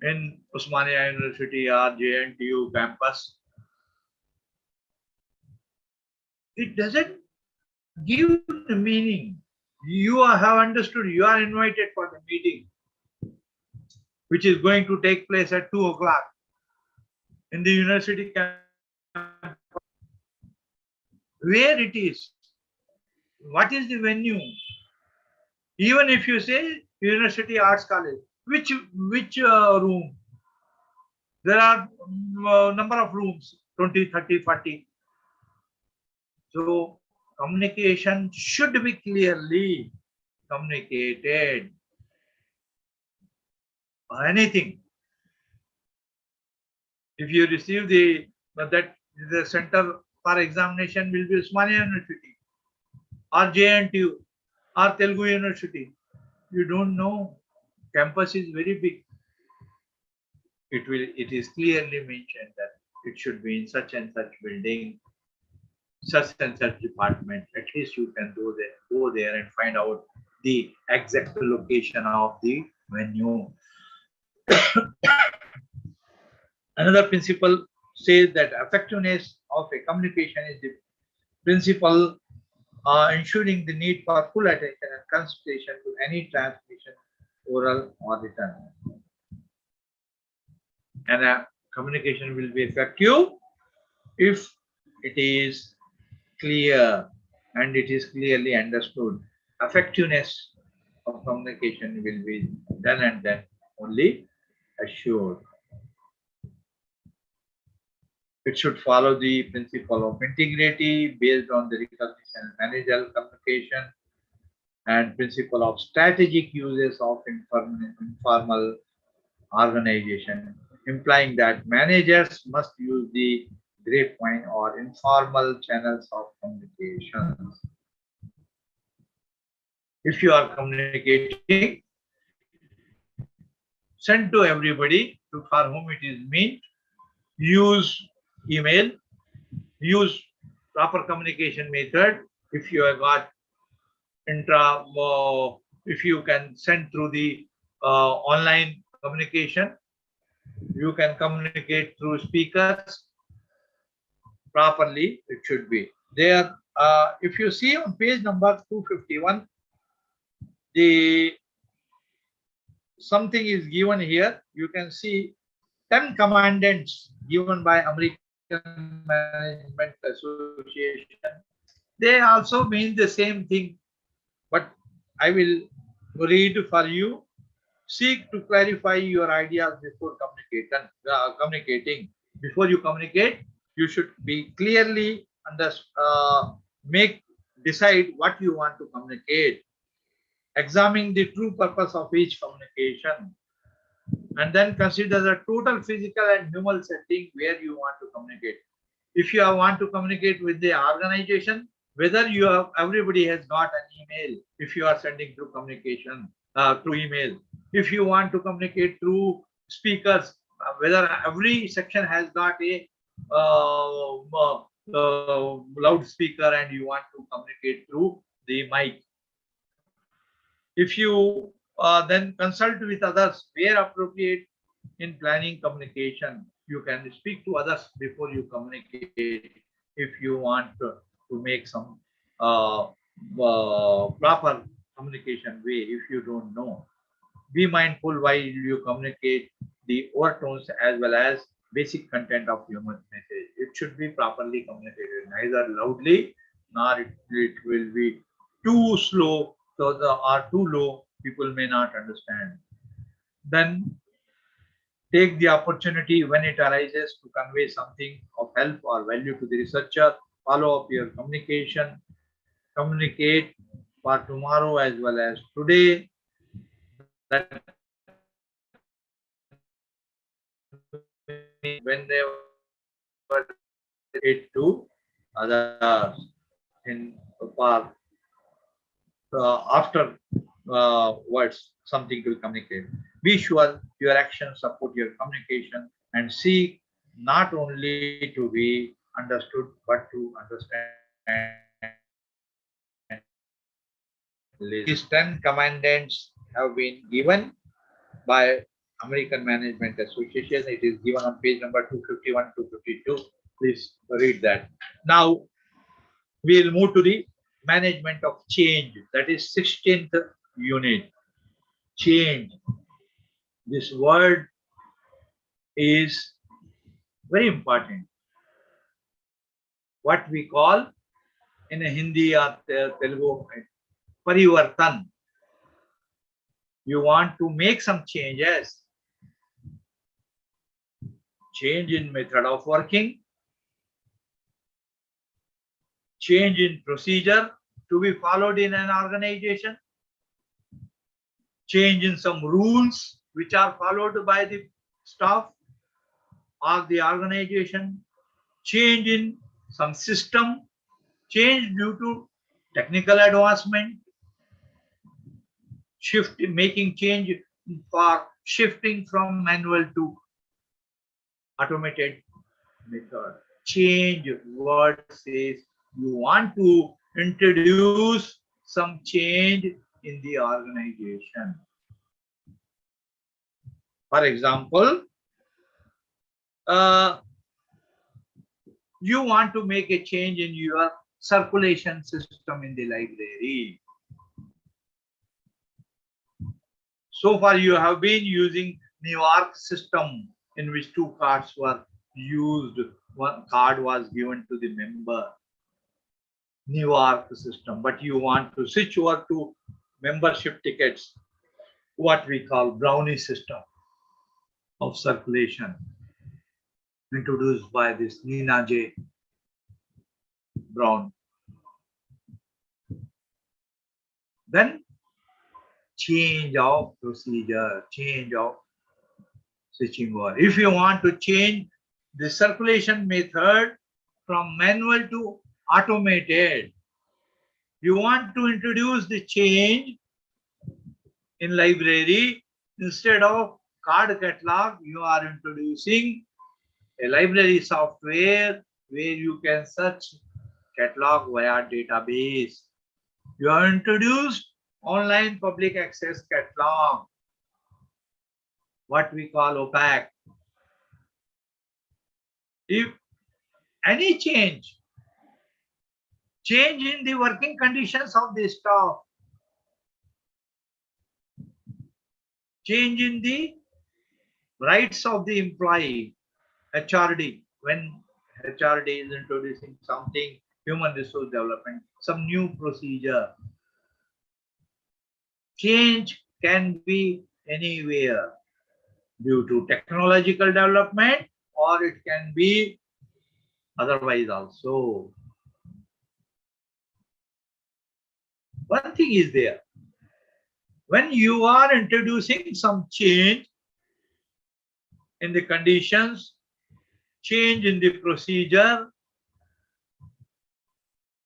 in Osmania University or JNTU campus. It doesn't give the meaning. You have understood you are invited for the meeting which is going to take place at 2 o'clock in the university campus. Where it is? What is the venue? Even if you say University Arts College, which room? There are number of rooms, 20, 30, 40. So communication should be clearly communicated. Or anything. If you receive that the center for examination will be Osmania University or JNTU or Telugu University, you don't know. Campus is very big. It is clearly mentioned that it should be in such and such building, such and such department. At least you can go there and find out the exact location of the venue. Another principle says that effectiveness of a communication is the principle ensuring the need for full attention and concentration to any transmission, oral or written. And a communication will be effective if it is clear and it is clearly understood. Effectiveness of communication will be then and then only assured. It should follow the principle of integrity based on the recognition and managerial communication and principle of strategic uses of informal organization, implying that managers must use the grapevine or informal channels of communication. If you are communicating, send to everybody for whom it is meant, use email, use proper communication method. If you have got if you can send through the online communication, you can communicate through speakers properly. It should be there. If you see on page number 251, the something is given here. You can see 10 commandments given by American Management Association. They also mean the same thing, but I will read for you. Seek to clarify your ideas before communicating. Before you communicate, you should be clearly decide what you want to communicate. Examine the true purpose of each communication, and then consider the total physical and human setting where you want to communicate. If you want to communicate with the organization, whether everybody has got an email, if you are sending through communication through email. If you want to communicate through speakers, whether every section has got a loudspeaker and you want to communicate through the mic. If you then consult with others where appropriate in planning communication, you can speak to others before you communicate if you want to make some proper communication way. If you don't know, be mindful while you communicate the overtones as well as basic content of human message. It should be properly communicated, neither loudly nor it will be too slow, so or too low, people may not understand. Then take the opportunity when it arises to convey something of help or value to the researcher. Follow up your communication. Communicate for tomorrow as well as today. That whenever it to others in for after words something to communicate. Be sure your actions support your communication and seek not only to be understood but to understand. These 10 commandments have been given by American Management Association. It is given on page number 251 to 52. Please read that. Now we will move to the management of change. That is 16th unit. Change. This word is very important. What we call in a Hindi or Telugu, parivartan. You want to make some changes. Change in method of working, change in procedure to be followed in an organization, change in some rules which are followed by the staff or the organization, change in some system, change due to technical advancement, making change for shifting from manual to automated method. Change word says you want to introduce some change in the organization. For example, you want to make a change in your circulation system in the library. So far, you have been using New York system in which 2 cards were used. 1 card was given to the member. New York system, but you want to switch over to membership tickets, what we call brownie system of circulation, introduced by this Nina J. Brown. Then change of procedure, change of switching over. If you want to change the circulation method from manual to automated, you want to introduce the change in library. Instead of card catalog, you are introducing a library software where you can search catalog via database. You have introduced online public access catalog, what we call OPAC. If any change in the working conditions of the staff, change in the rights of the employee, HRD, when HRD is introducing something, human resource development, some new procedure. Change can be anywhere due to technological development, or it can be otherwise also. One thing is there. When you are introducing some change in the conditions, change in the procedure,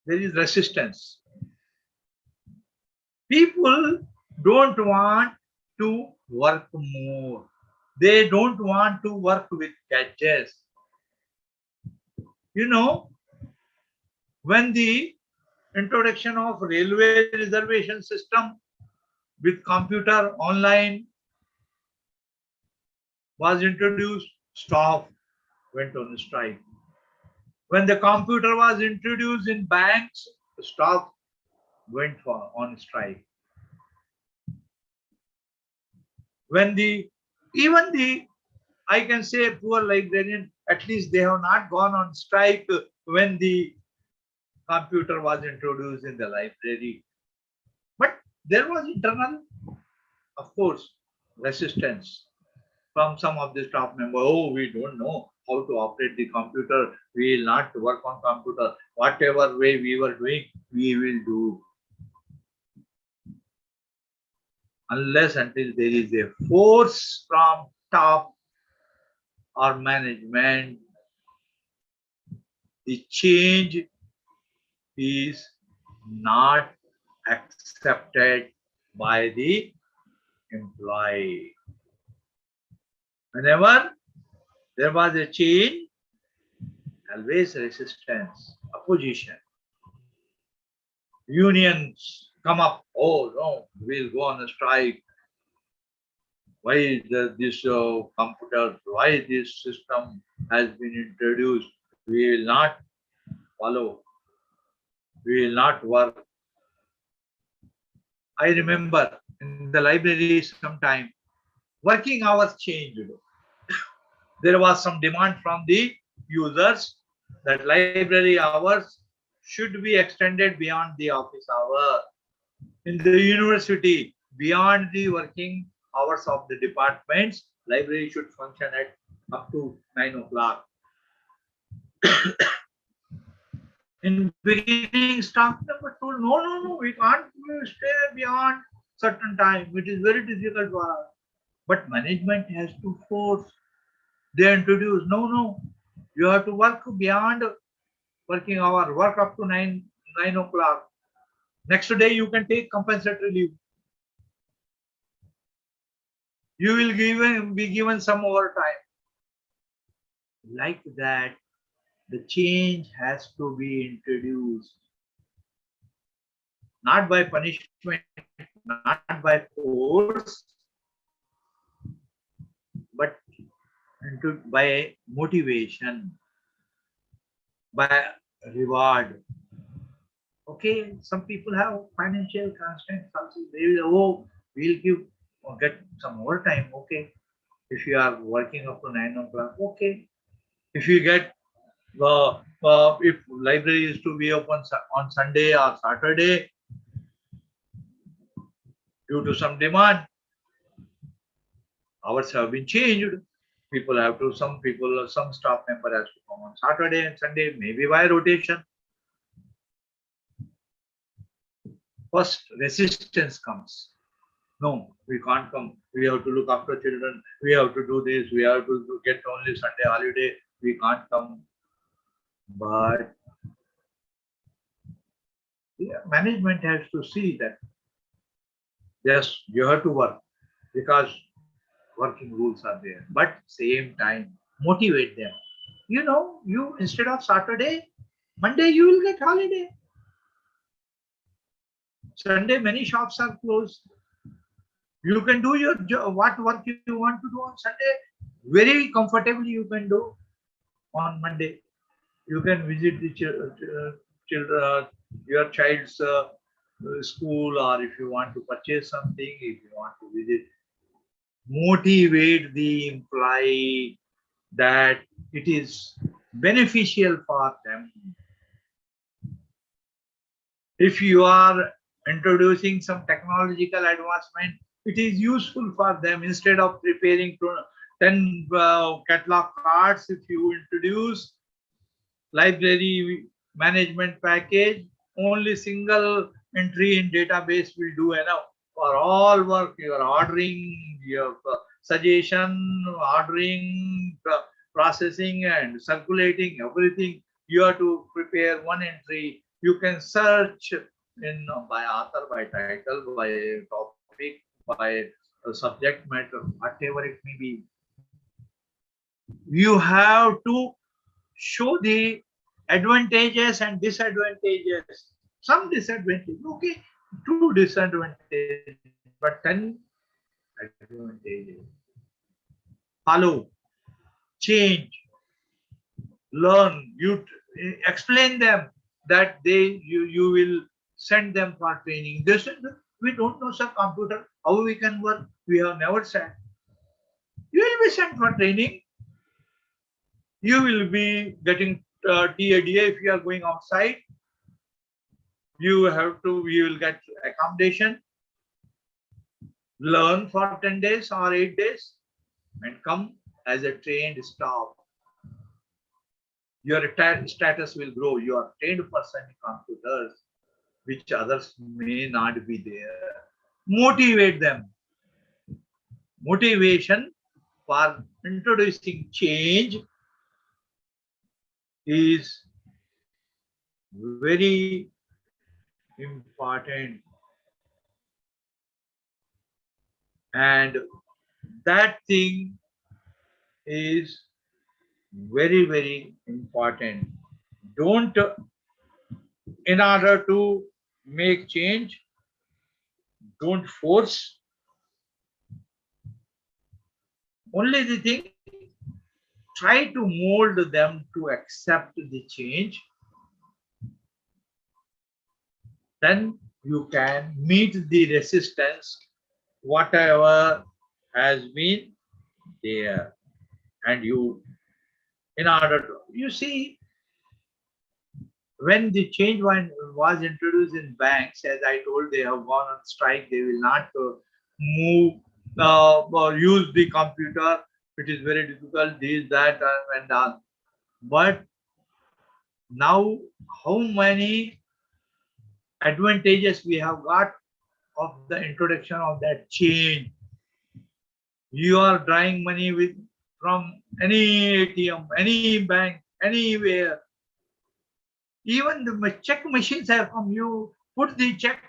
there is resistance. People don't want to work more. They don't want to work with gadgets. You know, when the introduction of railway reservation system with computer online was introduced, staff went on strike. When the computer was introduced in banks, staff went on strike. When even the, I can say, poor librarian, at least they have not gone on strike when the computer was introduced in the library. But there was internal, of course, resistance from some of the staff members. Oh, we don't know how to operate the computer. We will not work on computer. Whatever way we were doing, we will do. Unless until there is a force from top or management, the change is not accepted by the employee. Whenever there was a change, always resistance, opposition. Unions come up, oh no, we'll go on a strike. Why this computer, why this system has been introduced? We will not follow, we will not work. I remember in the library sometime, working hours changed. There was some demand from the users that library hours should be extended beyond the office hour. In the university, beyond the working hours of the departments, library should function at up to 9 o'clock. In beginning, staff member told, no, we can't stay beyond certain time. It is very difficult for us. But management has to force. They introduce, no, you have to work beyond working hour, work up to 9 o'clock. Next day, you can take compensatory leave. You will be given some overtime. Like that, the change has to be introduced. Not by punishment, not by force, but by motivation, by reward. Okay, some people have financial constraints also. They will, we'll give or get some overtime. Okay, if you are working up to 9 o'clock, okay. If you get if library is to be open on Sunday or Saturday due to some demand, hours have been changed. People have to, some staff member has to come on Saturday and Sunday, maybe by rotation. First, resistance comes. No, we can't come. We have to look after children. We have to do this. We have to get only Sunday holiday. We can't come. But management has to see that, yes, you have to work because working rules are there. But same time, motivate them. You instead of Saturday, Monday you will get holiday. Sunday, many shops are closed. You can do your job, what work you want to do on Sunday, very comfortably you can do on Monday. You can visit the children, your child's school, or if you want to purchase something, if you want to visit, motivate the employee that it is beneficial for them. If you are introducing some technological advancement, it is useful for them. Instead of preparing 10 catalog cards, if you introduce library management package, only single entry in database will do enough for all work. Your ordering, your suggestion, ordering, processing and circulating, everything. You have to prepare one entry. You can search in by author, by title, by topic, by subject matter, whatever it may be. You have to show the advantages and disadvantages. Some disadvantages, okay, 2 disadvantages, but 10 advantages. Follow, change, learn. You explain them that you will send them for training. They said, we don't know, sir, computer, how we can work. We have never sent. You will be sent for training. You will be getting TADA if you are going outside. You will get accommodation. Learn for 10 days or 8 days and come as a trained staff. Your status will grow. You are trained person in computers, which others may not be there. Motivate them. Motivation for introducing change is very important. And that thing is very, very important. Don't, in order to make change, don't force. Only the thing, try to mold them to accept the change. Then you can meet the resistance, whatever has been there. And you, in order to, you see, when the change was introduced in banks, as I told, they have gone on strike. They will not move or use the computer. It is very difficult, this, that, and that. But now, how many advantages we have got of the introduction of that change? You are drawing money with from any ATM, any bank, anywhere. Even the check machines have come. You put the check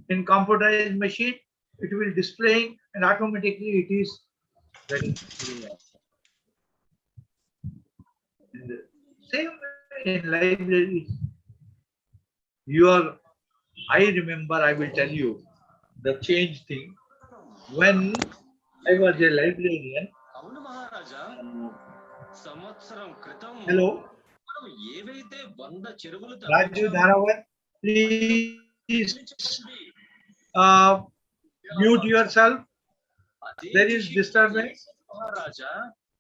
in computerized machine, it will display and automatically it is very clear. And the same way in libraries. I remember, I will tell you the change thing. When I was a librarian, hello, Raju Dharavar, please mute yourself. There is disturbance.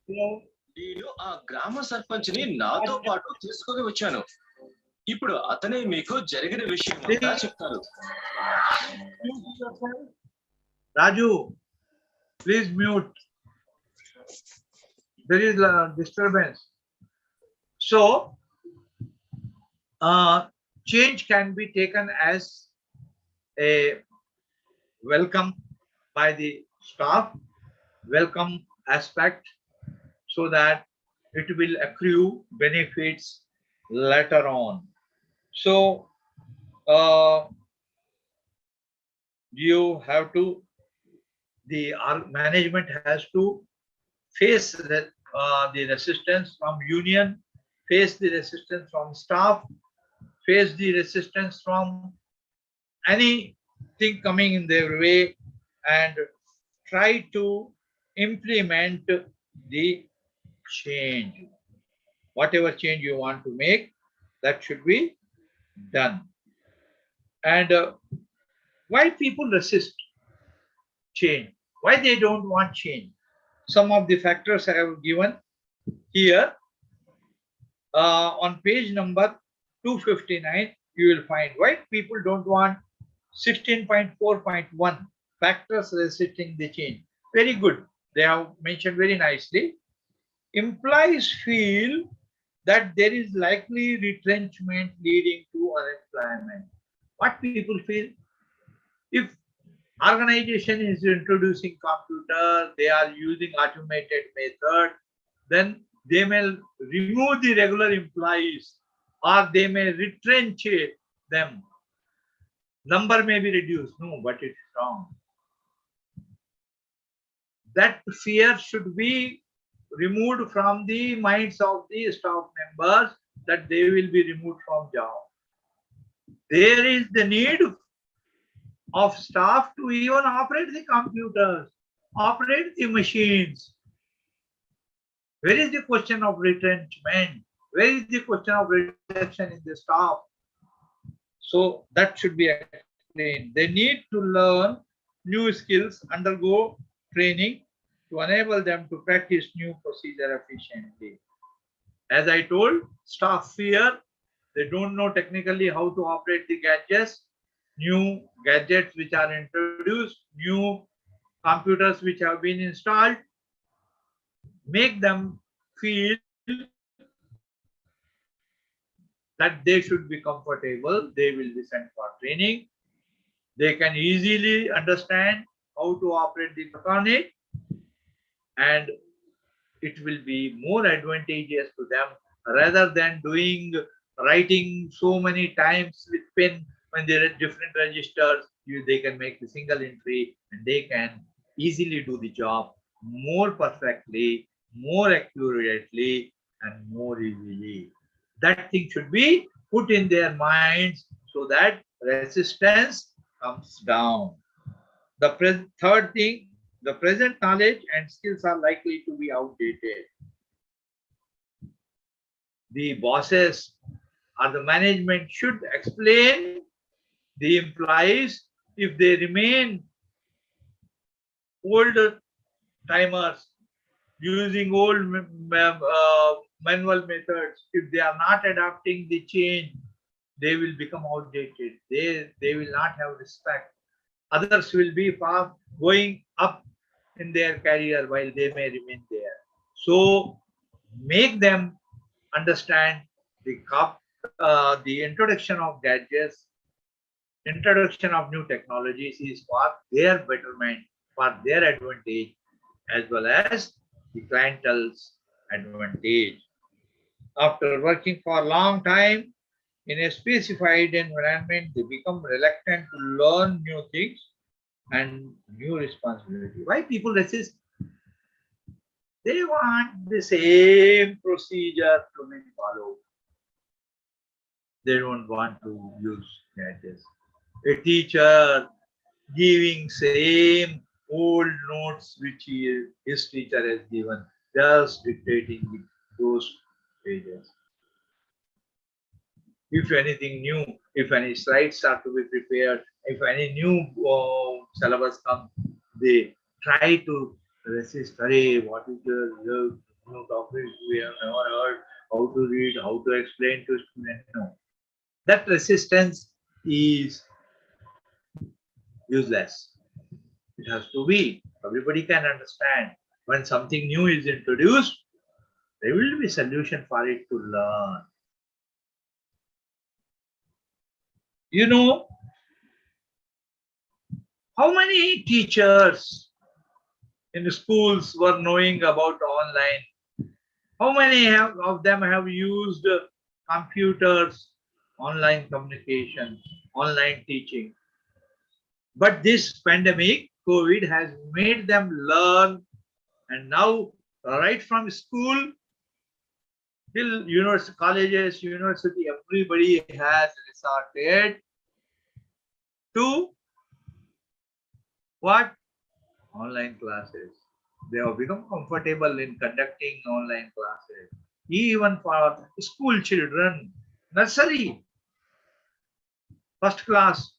Hello. నేను ఆ గ్రామ సర్పంచ్ని నాతో పాటు తీసుకొని వచ్చాను. ఇప్పుడు అతనే మీకు జరిగిన విషయం అంతా చెప్తారు. Raju, please mute. There is disturbance. So, change can be taken as a welcome by the staff, welcome aspect, so that it will accrue benefits later on. So, you have to, the management has to face the resistance from union, face the resistance from staff, face the resistance from anything coming in their way, and try to implement the change. Whatever change you want to make, that should be done. And why people resist change? Why they don't want change? Some of the factors I have given here. On page number 259, you will find why people don't want 16.4.1 factors resisting the change. Very good. They have mentioned very nicely. Employees feel that there is likely retrenchment leading to unemployment. What people feel? If organization is introducing computer, they are using automated method, then they may remove the regular employees or they may retrench them. Number may be reduced. No, but it is wrong. That fear should be removed from the minds of the staff members, that they will be removed from job. There is the need of staff to even operate the computers, operate the machines. Where is the question of retrenchment? Where is the question of reduction in the staff? So that should be explained. They need to learn new skills, undergo training to enable them to practice new procedure efficiently. As I told, staff fear. They don't know technically how to operate the gadgets, new gadgets which are introduced, new computers which have been installed. Make them feel that they should be comfortable. They will be sent for training. They can easily understand how to operate the electronic, and it will be more advantageous to them rather than doing writing so many times with pen when there are different registers. They can make a single entry and they can easily do the job more perfectly, more accurately, and more easily. That thing should be put in their minds so that resistance comes down. The third thing, the present knowledge and skills are likely to be outdated. The bosses or the management should explain the employees if they remain older timers using old manual methods. If they are not adapting the change, they will become outdated. They will not have respect. Others will be far going up in their career while they may remain there. So make them understand the introduction of gadgets, introduction of new technologies is for their betterment, for their advantage, as well as the clientele's advantage. After working for a long time in a specified environment, they become reluctant to learn new things and new responsibility. Why people resist? They want the same procedure to be followed. They don't want to use gadgets. A teacher giving same old notes which his teacher has given, just dictating those pages. If anything new, if any slides are to be prepared, if any new syllabus comes, they try to resist. Hey, what is the new topic we have never heard? How to read? How to explain to students? No, that resistance is useless. It has to be. Everybody can understand. When something new is introduced, there will be a solution for it to learn. You know, how many teachers in schools were knowing about online? How many of them have used computers, online communication, online teaching? But this pandemic, COVID, has made them learn, and now right from school till university, colleges, university, everybody has resorted to what? Online classes. They have become comfortable in conducting online classes. Even for school children, nursery, first class,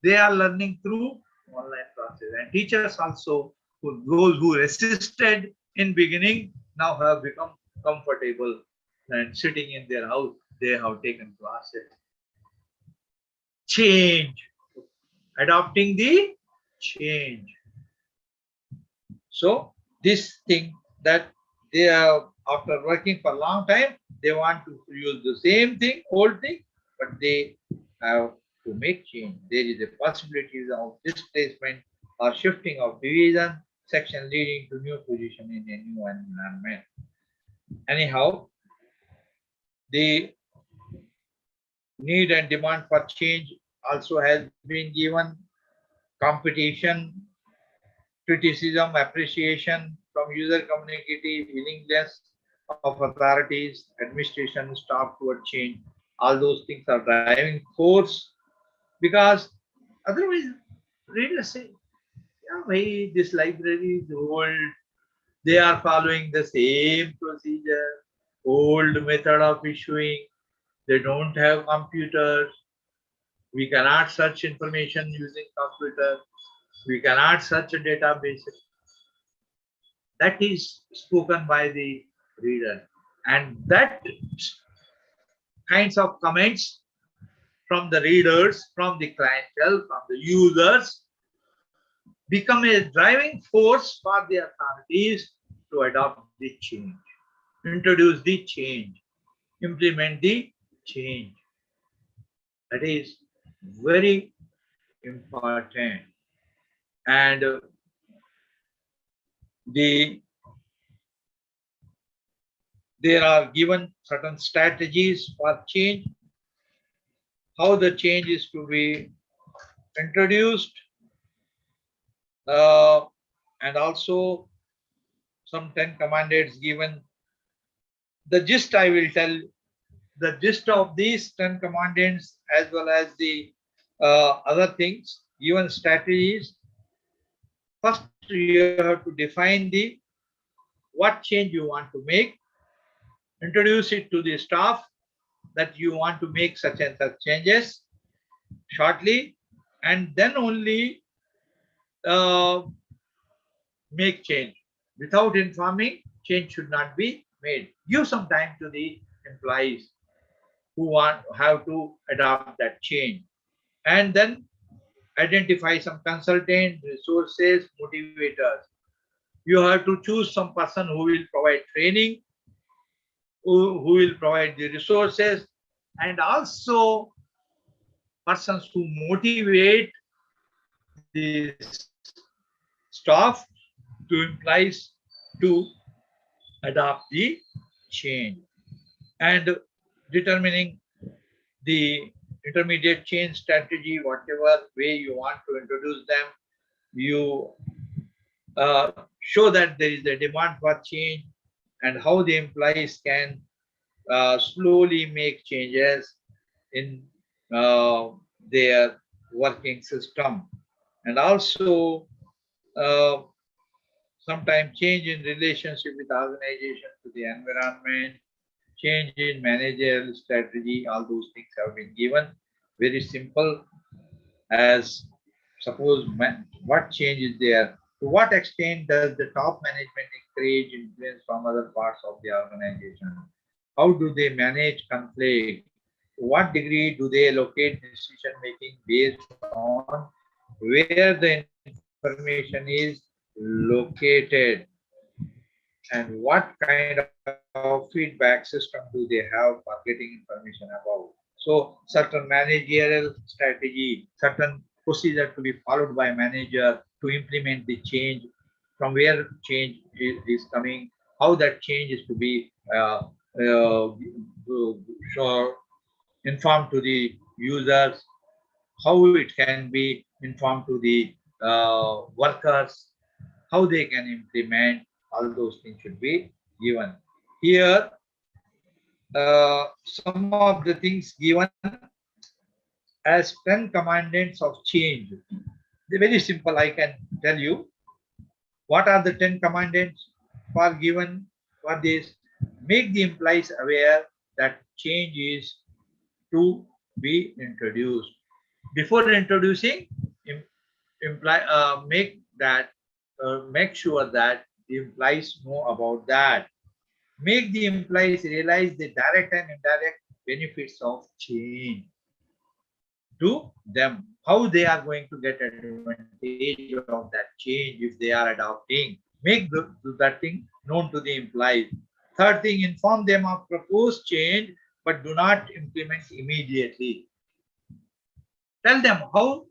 they are learning through online classes. And teachers also, those who resisted in beginning, now have become comfortable and sitting in their house, they have taken classes. Change, adopting the change. So this thing that they are, after working for a long time, they want to use the same thing, old thing, but they have to make change. There is a possibility of displacement or shifting of division section leading to new position in a new environment. Anyhow, the need and demand for change also has been given. Competition, criticism, appreciation from user community, willingness of authorities, administration, staff toward change. All those things are driving force, because otherwise readers say, yeah, bhai, this library is old. They are following the same procedure, old method of issuing. They don't have computers. We cannot search information using computer. We cannot search a database. That is spoken by the reader. And that kinds of comments from the readers, from the clientele, from the users, become a driving force for the authorities to adopt the change, introduce the change, implement the change. That is very important. And the there are given certain strategies for change, how the change is to be introduced, and also some 10 commandments given. The gist I will tell, the gist of these 10 commandments as well as the other things, given strategies. First, you have to define the what change you want to make, introduce it to the staff that you want to make such and such changes shortly, and then only uh, make change. Without informing, change should not be made. Give some time to the employees who have to adopt that change, and then identify some consultant, resources, motivators. You have to choose some person who will provide training, who will provide the resources, and also persons who motivate the staff to employees to adopt the change, and determining the intermediate change strategy, whatever way you want to introduce them. You show that there is a demand for change and how the employees can slowly make changes in their working system, and also uh, sometimes change in relationship with organization to the environment, change in managerial strategy, all those things have been given. Very simple, as suppose what change is there, to what extent does the top management encourage influence from other parts of the organization? How do they manage conflict? To what degree do they allocate decision making based on where the information is located? And what kind of feedback system do they have for getting information about? So certain managerial strategy, certain procedure to be followed by manager to implement the change, from where change is coming, how that change is to be informed to the users, how it can be informed to the workers, how they can implement, all those things should be given. Here, some of the things given as 10 commandments of change. They're very simple, I can tell you. What are the 10 commandments for given for this? Make the employees aware that change is to be introduced. Before introducing, make sure that the employees know about that. Make the employees realize the direct and indirect benefits of change to them, how they are going to get advantage of that change if they are adopting. Make that thing known to the employees. Third thing, inform them of proposed change, but do not implement immediately. Tell them how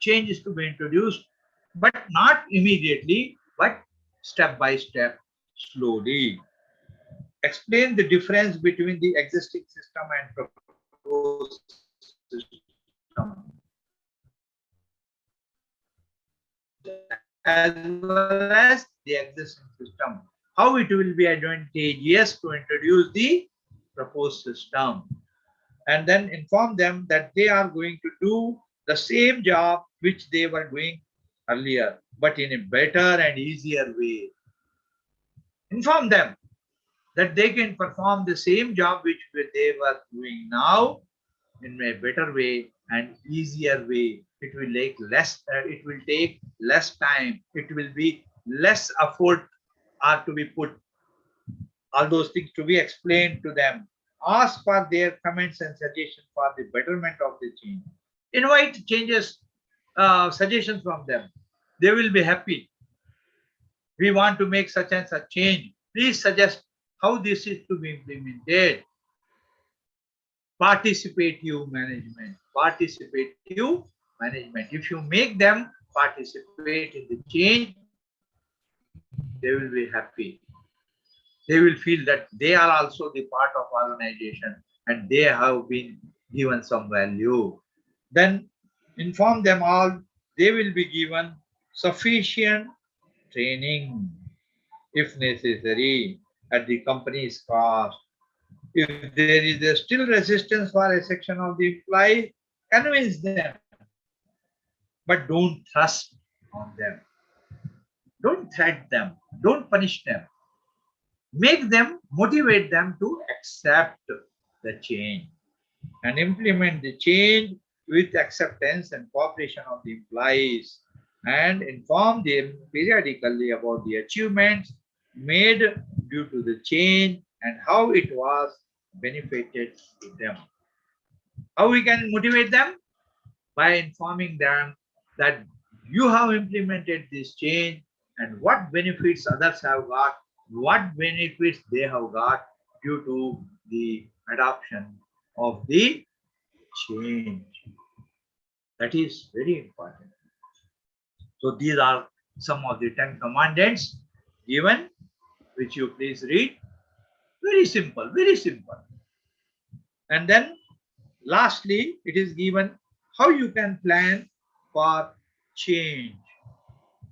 change is to be introduced, but not immediately, but step by step, slowly. Explain the difference between the existing system and proposed system, as well as the existing system, how it will be advantageous to introduce the proposed system, and then inform them that they are going to do the same job which they were doing earlier, but in a better and easier way. Inform them that they can perform the same job which they were doing now in a better way and easier way. It will take less. It will take less time. It will be less effort are to be put. All those things to be explained to them. Ask for their comments and suggestions for the betterment of the change. Invite changes, suggestions from them. They will be happy. We want to make such and such change. Please suggest how this is to be implemented. Participative management. Participative management. If you make them participate in the change, they will be happy. they will feel that they are also the part of organization and they have been given some value. Then inform them all, they will be given sufficient training if necessary at the company's cost. If there is a still resistance for a section of the employee, convince them, but don't thrust on them. Don't threat them. Don't punish them. Make them, motivate them to accept the change and implement the change with acceptance and cooperation of the employees, and inform them periodically about the achievements made due to the change and how it was benefited to them. How we can motivate them? By informing them that you have implemented this change and what benefits others have got, what benefits they have got due to the adoption of the change. That is very important. So these are some of the 10 commandments given, which you please read. Very simple, very simple. And then lastly, it is given how you can plan for change.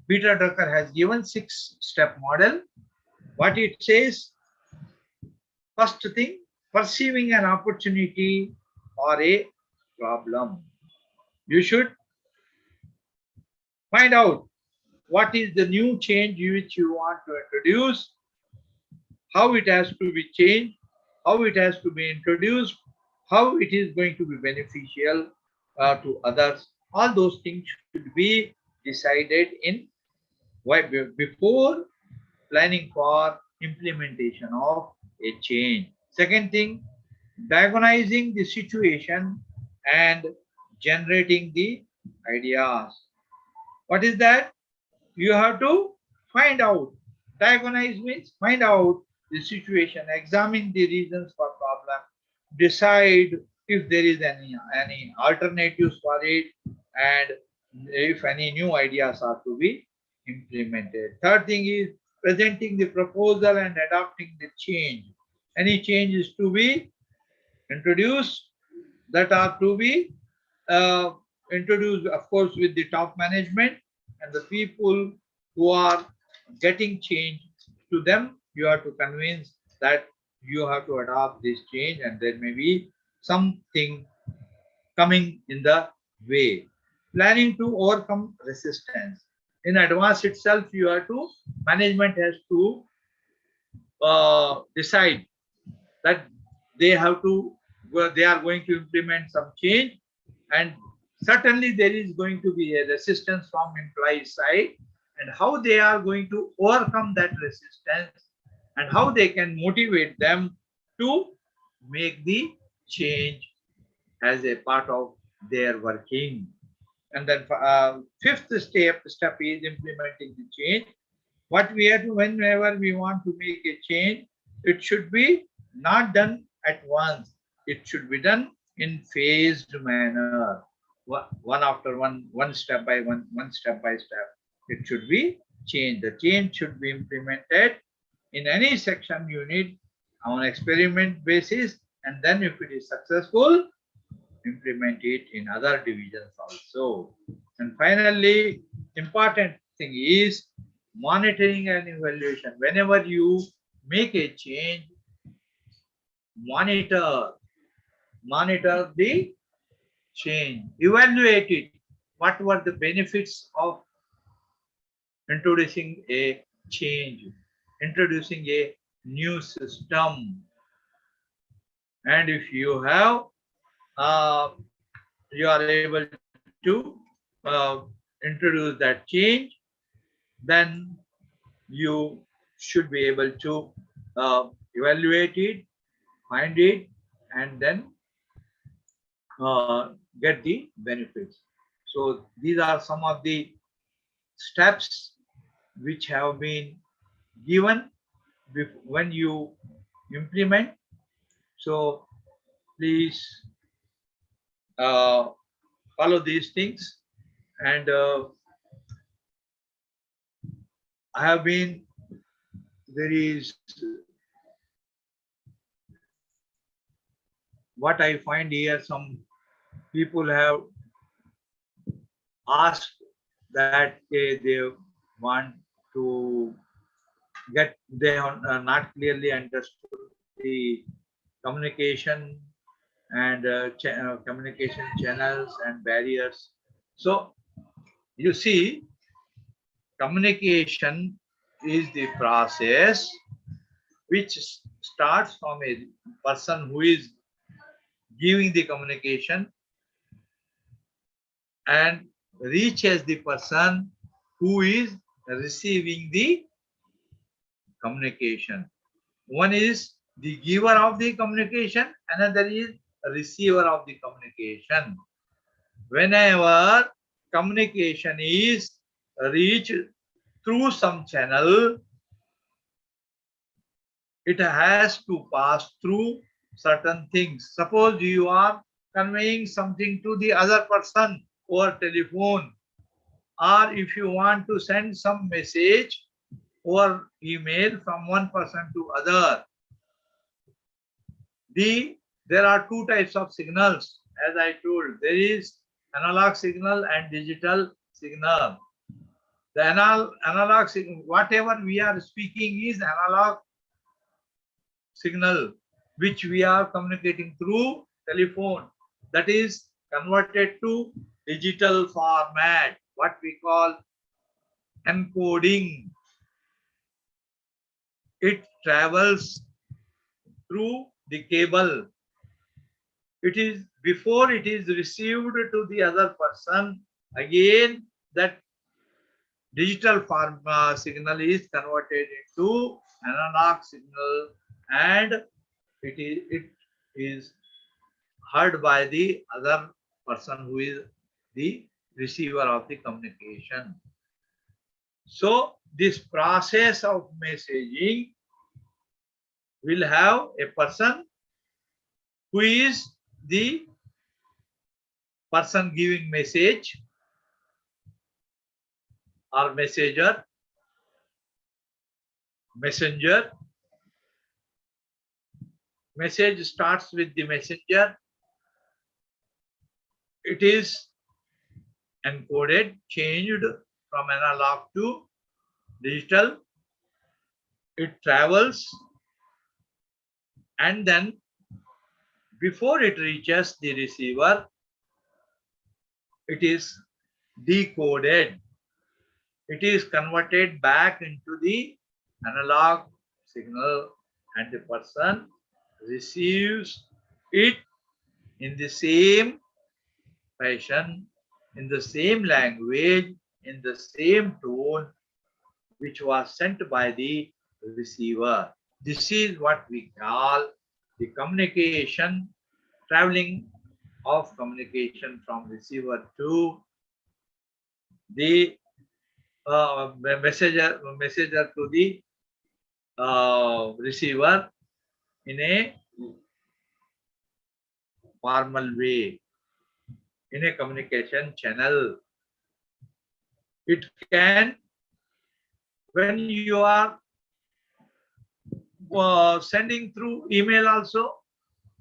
Peter Drucker has given 6-step model. What it says, first thing, perceiving an opportunity or a problem. You should find out what is the new change which you want to introduce, how it has to be changed, how it has to be introduced, how it is going to be beneficial to others. All those things should be decided in before planning for implementation of a change. Second thing, diagnosing the situation and generating the ideas. What is that? You have to find out. Diagnose means find out the situation, examine the reasons for problem, decide if there is any alternatives for it, and if any new ideas are to be implemented. Third thing is presenting the proposal and adopting the change. Any change is to be introduced that are to be introduced, of course, with the top management and the people who are getting change. To them, you have to convince that you have to adopt this change and there may be something coming in the way. Planning to overcome resistance. In advance itself, you have to, management has to decide that they have to, they are going to implement some change, and certainly there is going to be a resistance from employee side, and how they are going to overcome that resistance and how they can motivate them to make the change as a part of their working. And then fifth step is implementing the change. What we have to, whenever we want to make a change, it should be not done at once. It should be done in phased manner, one after one step by one step by step. It should be changed. The change should be implemented in any section unit on experiment basis, and then if it is successful, implement it in other divisions also. And finally, important thing is monitoring and evaluation. Whenever you make a change, monitor the change, evaluate it. What were the benefits of introducing a change, introducing a new system? And if you have, you are able to introduce that change, then you should be able to evaluate it, find it, and then get the benefits. So these are some of the steps which have been given when you implement. So please follow these things. And I have been, there is what I find here, some people have asked that they want to get, they have not clearly understood the communication and communication channels and barriers. So you see, communication is the process which starts from a person who is giving the communication and reaches the person who is receiving the communication. One is the giver of the communication, another is receiver of the communication. Whenever communication is reached through some channel, it has to pass through certain things. Suppose you are conveying something to the other person over telephone, or if you want to send some message or email from one person to other, there are two types of signals. As I told, there is analog signal and digital signal. The analog signal, whatever we are speaking is analog signal, which we are communicating through telephone. That is converted to digital format, what we call encoding. It travels through the cable. It is before it is received to the other person. Again, that digital signal is converted into analog signal, and it is heard by the other person who is the receiver of the communication. So this process of messaging will have a person who is the person giving message or messenger, messenger. Message starts with the messenger. It is encoded, changed from analog to digital. It travels, and then before it reaches the receiver, it is decoded. It is converted back into the analog signal, and the person receives it in the same fashion, in the same language, in the same tone, which was sent by the receiver. This is what we call the communication, traveling of communication from receiver to the messenger to the receiver in a formal way, in a communication channel. It can, when you are sending through email also,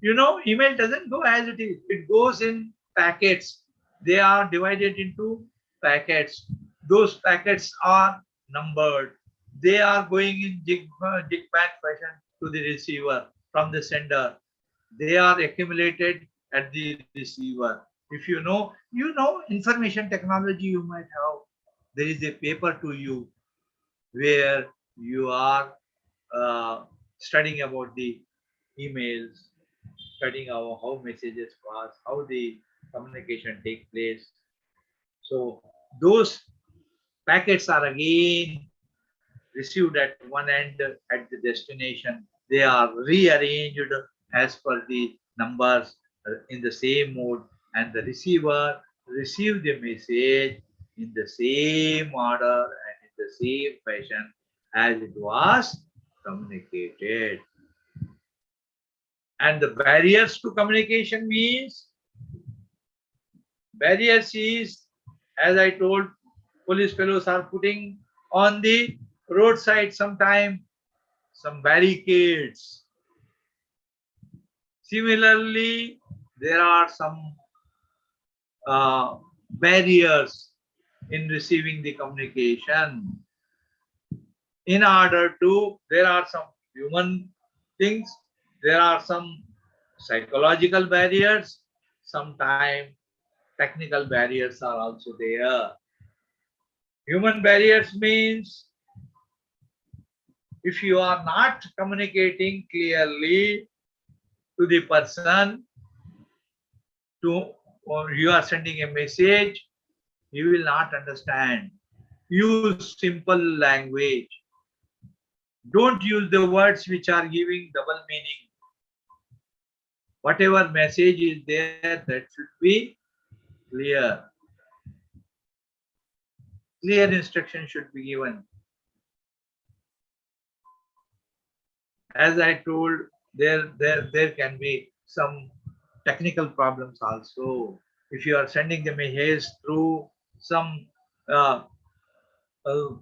you know, email doesn't go as it is. It goes in packets. They are divided into packets. Those packets are numbered. They are going in jig-bag fashion to the receiver from the sender. They are accumulated at the receiver. If you know information technology, you might have, there is a paper to you where you are studying about the emails, studying how messages pass, how the communication take place. So those packets are again received at one end at the destination. They are rearranged as per the numbers in the same mode, and the receiver receives the message in the same order and in the same fashion as it was communicated. And the barriers to communication means, barriers is, as I told, police fellows are putting on the roadside sometime some barricades. Similarly, there are some barriers in receiving the communication. In order to, there are some human things, there are some psychological barriers, sometimes technical barriers are also there. Human barriers means if you are not communicating clearly to the person, or you are sending a message, he will not understand. Use simple language. Don't use the words which are giving double meaning. Whatever message is there, that should be clear. Clear instruction should be given. As I told, there can be some technical problems also. If you are sending the message through some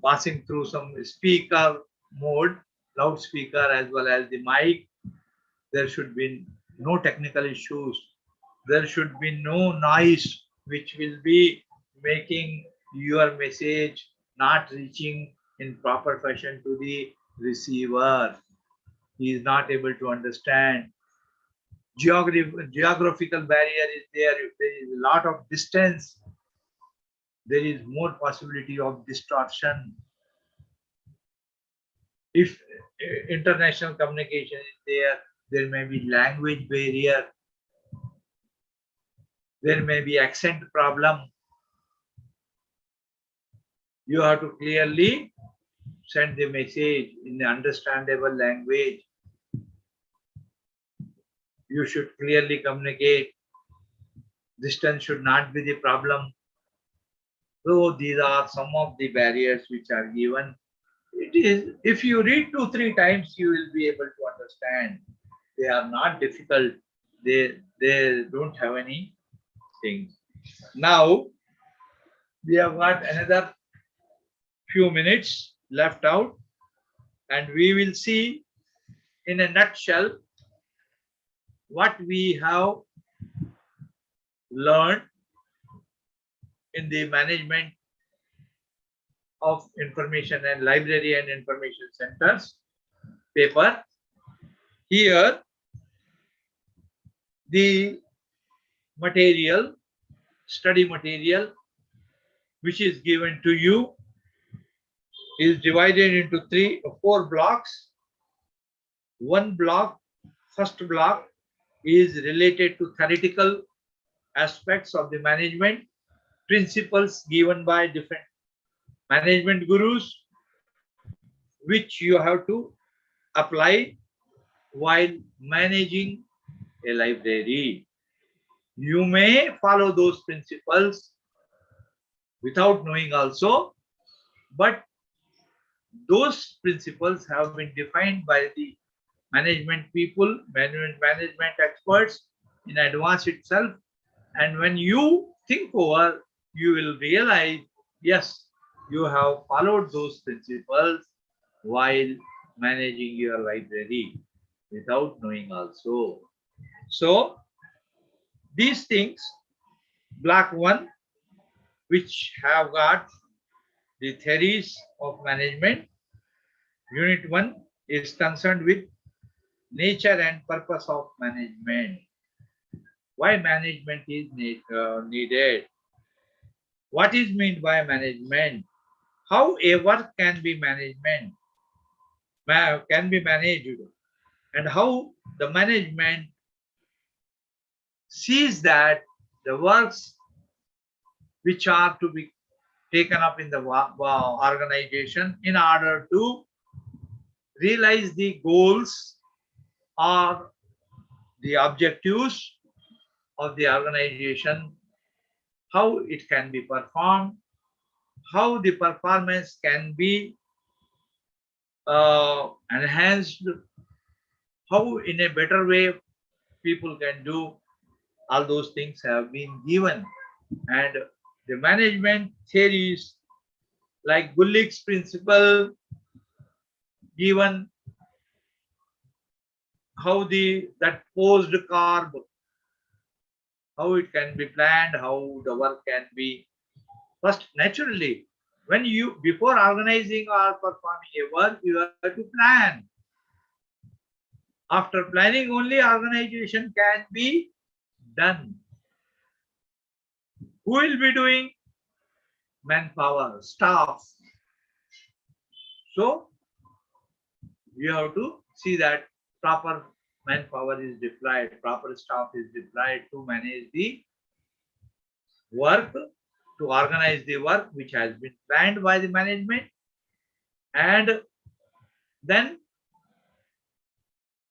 passing through some speaker mode, loudspeaker as well as the mic, there should be no technical issues. There should be no noise which will be making your message not reaching in proper fashion to the receiver. He is not able to understand. Geographical barrier is there. If there is a lot of distance, there is more possibility of distortion. If international communication is there, there may be language barrier. There may be accent problem. You have to clearly send the message in the understandable language. You should clearly communicate. Distance should not be the problem. So these are some of the barriers which are given. It is, if you read 2-3 times, you will be able to understand. They are not difficult. They don't have any things. Now we have got another few minutes left out, and we will see in a nutshell what we have learned in the management of information and library and information centers paper. Here the material, study material which is given to you is divided into 3 or 4 blocks. One block, first block, is related to theoretical aspects of the management, principles given by different management gurus, which you have to apply while managing a library. You may follow those principles without knowing also, but those principles have been defined by the management people, management experts in advance itself. And when you think over, you will realize, yes, you have followed those principles while managing your library without knowing also. So these things, block 1, which have got the theories of management. Unit 1 is concerned with nature and purpose of management. Why management is needed? What is meant by management? How a work can be managed, and how the management sees that the works which are to be taken up in the organization in order to realize the goals or the objectives of the organization, how it can be performed, how the performance can be enhanced, how in a better way people can do. All those things have been given. And the management theories like Gulick's principle given, how that posed carb, how it can be planned, how the work can be. First, naturally, when you, before organizing or performing a work, you have to plan. After planning, only organization can be done. Who will be doing? Manpower, staff. So you have to see that proper manpower is deployed, proper staff is deployed to manage the work, to organize the work which has been planned by the management, and then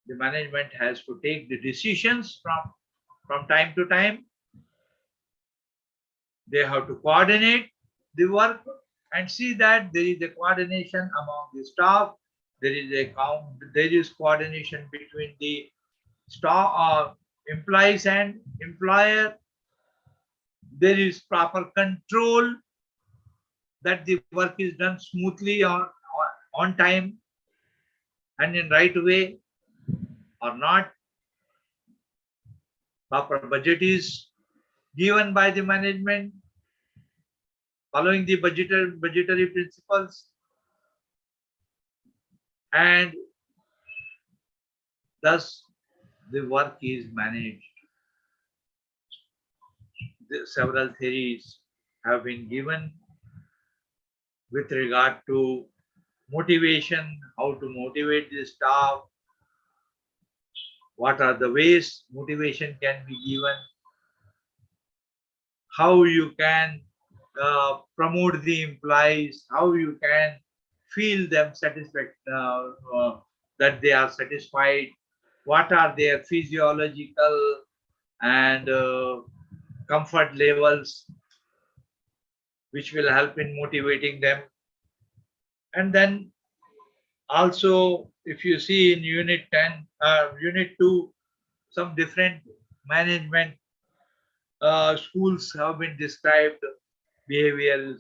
the management has to take the decisions from time to time. They have to coordinate the work and see that there is a coordination among the staff. There is coordination between the staff, employees and employer. There is proper control that the work is done smoothly or on time and in right way or not. Proper budget is given by the management following the budgetary principles, and thus the work is managed. Several theories have been given with regard to motivation, how to motivate the staff, what are the ways motivation can be given, how you can promote the employees, how you can feel them that they are satisfied, what are their physiological and comfort levels which will help in motivating them. And then also, if you see in unit 10, unit 2, some different management schools have been described: behavioral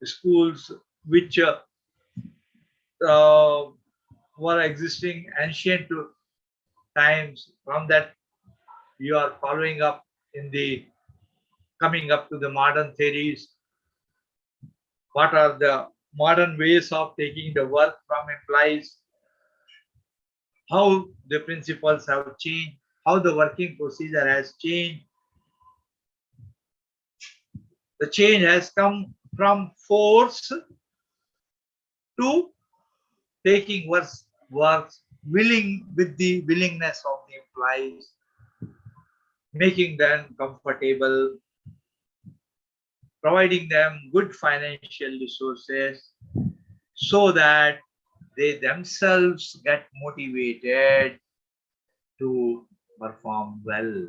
schools which were existing ancient times. From that, you are following up in the coming up to the modern theories. What are the modern ways of taking the work from employees? How the principles have changed, how the working procedure has changed. The change has come from force to taking works with the willingness of the employees, making them comfortable, providing them good financial resources so that they themselves get motivated to perform well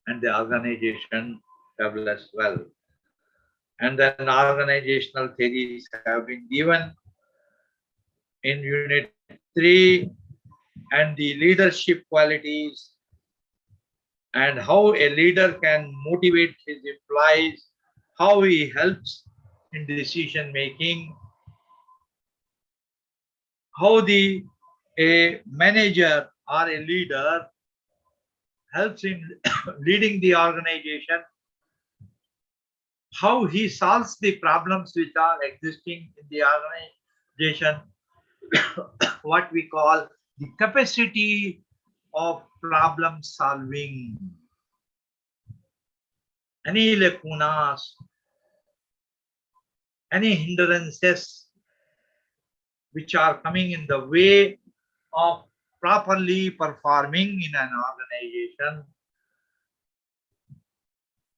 and the organization develops well. And then organizational theories have been given in unit 3, and the leadership qualities and how a leader can motivate his employees, how he helps in decision making, how a manager or a leader helps in leading the organization, how he solves the problems which are existing in the organization, what we call the capacity of problem solving. Any lacunas, any hindrances which are coming in the way of properly performing in an organization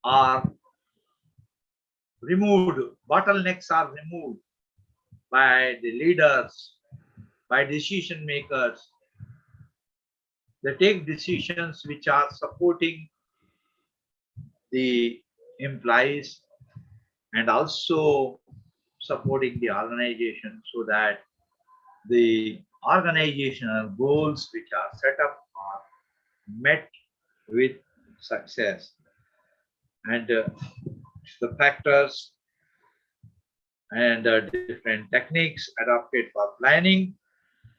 are removed, bottlenecks are removed by the leaders, by decision makers. They take decisions which are supporting the employees and also supporting the organization so that the organizational goals which are set up are met with success. And the factors and different techniques adopted for planning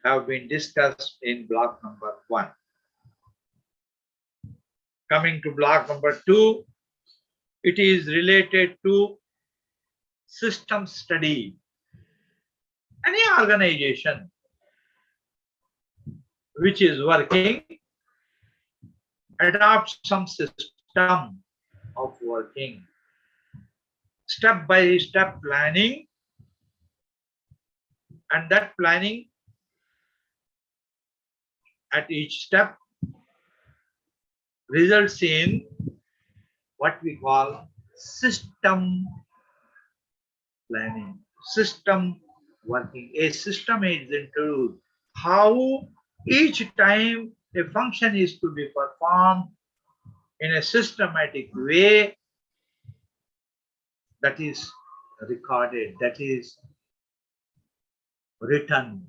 have been discussed in block number 1. Coming to block number 2, it is related to system study. Any organization which is working adopts some system of working, step-by-step planning, and that planning at each step results in what we call system planning, system working. A system is introduced. How each time a function is to be performed in a systematic way, that is recorded, that is written.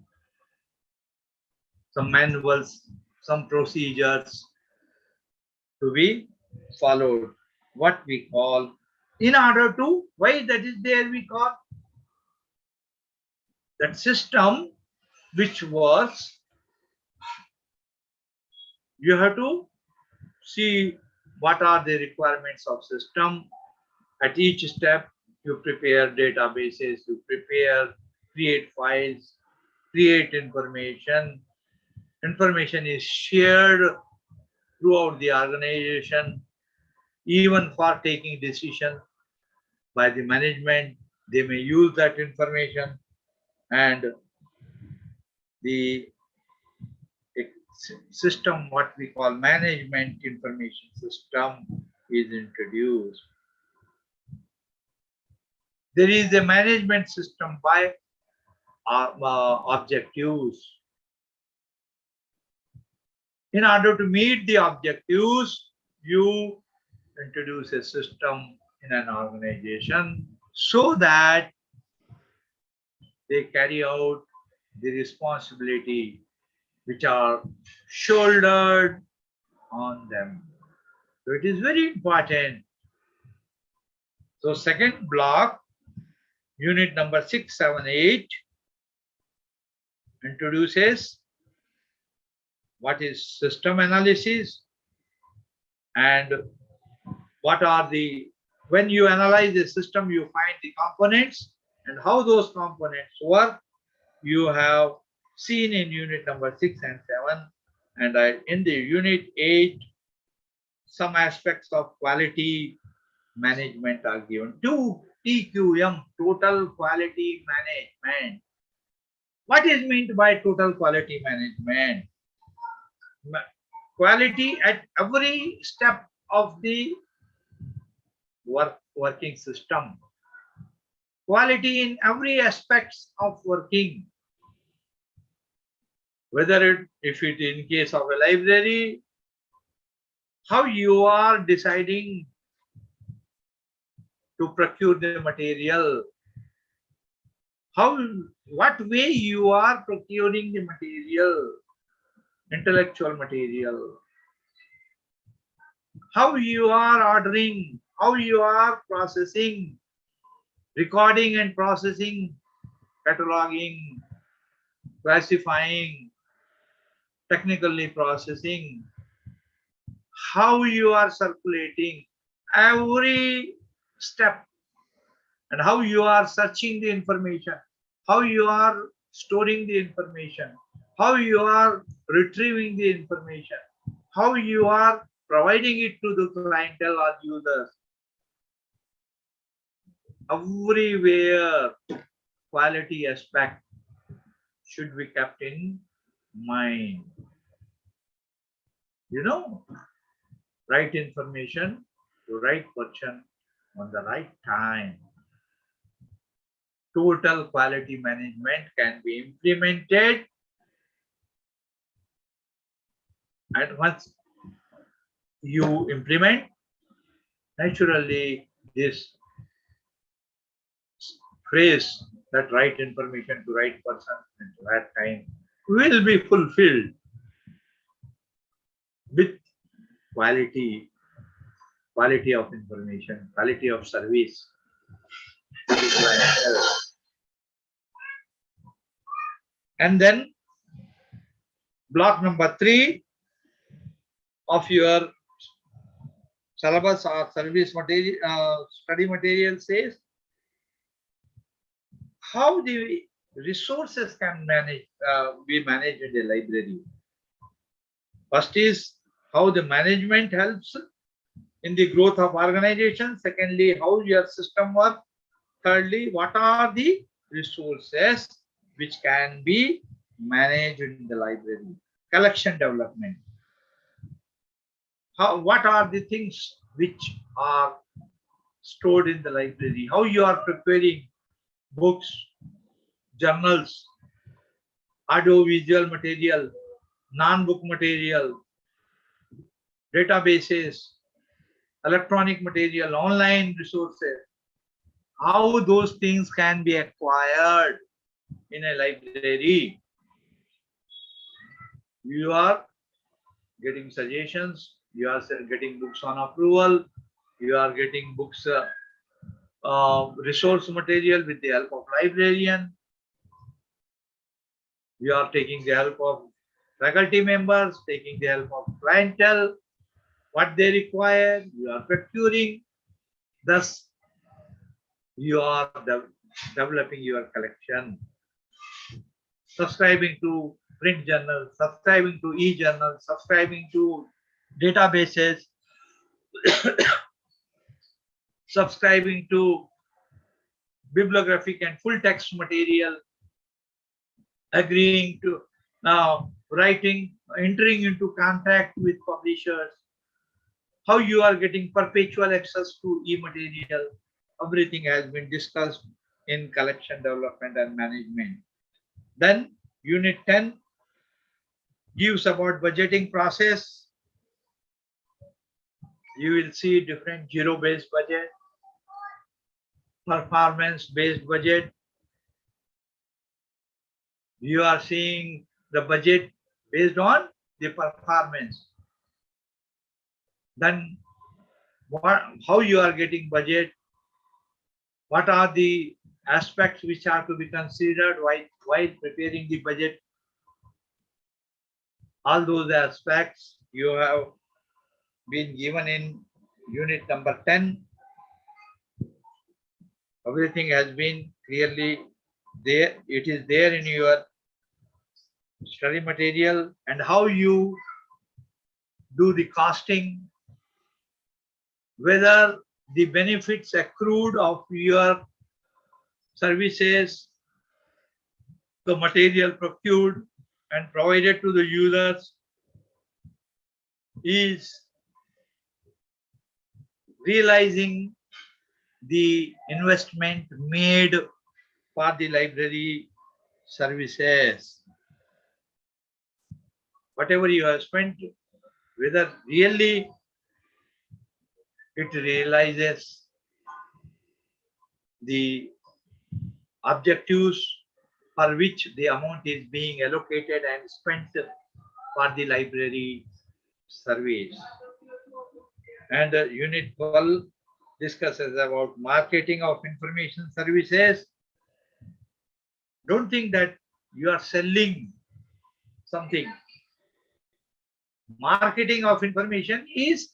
Some manuals, some procedures to be followed. What we call, in order to, why that is there, we call that system which was, you have to see what are the requirements of system. At each step, you prepare databases, you prepare, create files, create information. Information is shared throughout the organization, even for taking decision by the management. They may use that information, and the system, what we call management information system, is introduced. There is a management system by objectives. In order to meet the objectives, you introduce a system in an organization so that they carry out the responsibility which are shouldered on them. So it is very important. So second block, unit number 678, introduces what is system analysis and what are the, when you analyze the system, you find the components and how those components work. You have seen in unit number 6 and 7, and in the unit 8, some aspects of quality management are given. 2 TQM, total quality management. What is meant by total quality management? Quality at every step of the working system. Quality in every aspects of working. Whether if it in case of a library, how you are deciding to procure the material, what way you are procuring the material, intellectual material, how you are ordering, how you are processing, recording and processing, cataloging, classifying, technically processing, how you are circulating every step, and how you are searching the information, how you are storing the information, how you are retrieving the information, how you are providing it to the clientele or users. Everywhere quality aspect should be kept in mind. You know, right information to right person on the right time. Total quality management can be implemented, and once you implement, naturally this phrase, that right information to right person at the right time, will be fulfilled with quality of information, quality of service. And then block number 3 of your syllabus or service material, study material says how the resources can be managed in the library. First is how the management helps in the growth of organization. Secondly, how your system works. Thirdly, what are the resources which can be managed in the library? Collection development. What are the things which are stored in the library? How you are preparing books, journals, audio-visual material, non-book material, databases, electronic material, online resources. How those things can be acquired in a library. You are getting suggestions, you are getting books on approval, you are getting books, resource material with the help of librarian, you are taking the help of faculty members, taking the help of clientele, what they require, you are procuring, thus you are developing your collection, subscribing to print journals, subscribing to e-journals, subscribing to databases, subscribing to bibliographic and full text material, agreeing to writing, entering into contact with publishers, how you are getting perpetual access to e-material. Everything has been discussed in collection development and management. Then unit 10 gives about budgeting process. You will see different zero-based budget, performance-based budget. You are seeing the budget based on the performance. Then how you are getting budget, what are the aspects which are to be considered while preparing the budget. All those aspects you have been given in unit number 10. Everything has been clearly there. It is there in your study material, and how you do the costing, whether the benefits accrued of your services, the material procured and provided to the users is realizing the investment made for the library services. Whatever you have spent, whether really it realizes the objectives for which the amount is being allocated and spent for the library service. And unit 12 discusses about marketing of information services. Don't think that you are selling something. Marketing of information is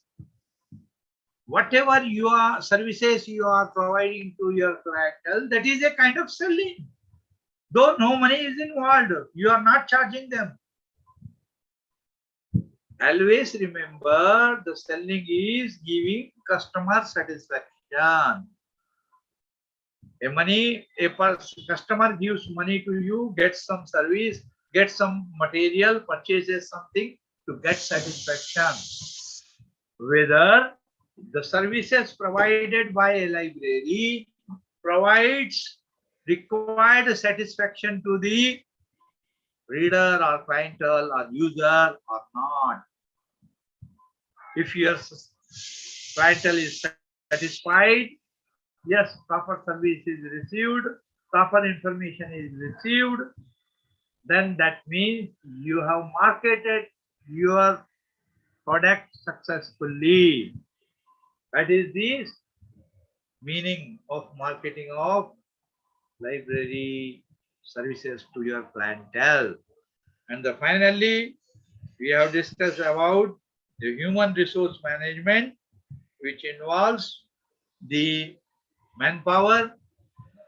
whatever your services you are providing to your clientele, that is a kind of selling. Though no money is involved, you are not charging them. Always remember, the selling is giving customer satisfaction. A customer gives money to you, gets some service, gets some material, purchases something to get satisfaction. Whether the services provided by a library provides required satisfaction to the reader or clientele or user or not. If your clientele is satisfied, yes, proper service is received, proper information is received, then that means you have marketed your product successfully. That is the meaning of marketing of library services to your clientele. And finally, We have discussed about the human resource management, which involves the manpower,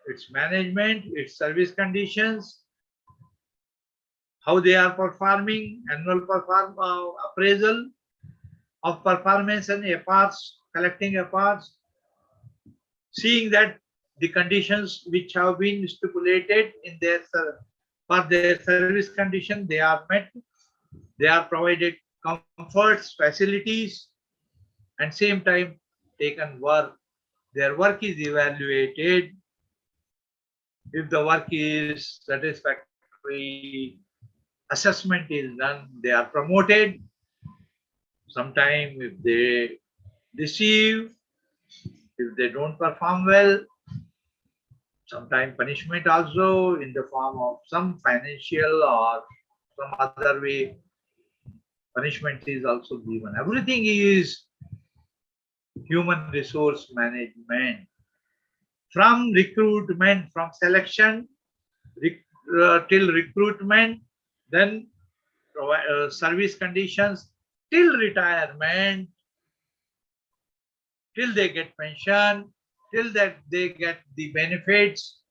its management, its service conditions, how they are performing, annual appraisal of performance and efforts, collecting efforts, seeing that the conditions which have been stipulated in their for their service condition, they are met, they are provided comforts, facilities, and same time taken work. Their work is evaluated. If the work is satisfactory, assessment is done, they are promoted. Sometime if they deceive, if they don't perform well, sometimes punishment also in the form of some financial or some other way, punishment is also given. Everything is human resource management. From recruitment, from selection till recruitment, then service conditions, till retirement, till they get pension, till that they get the benefits.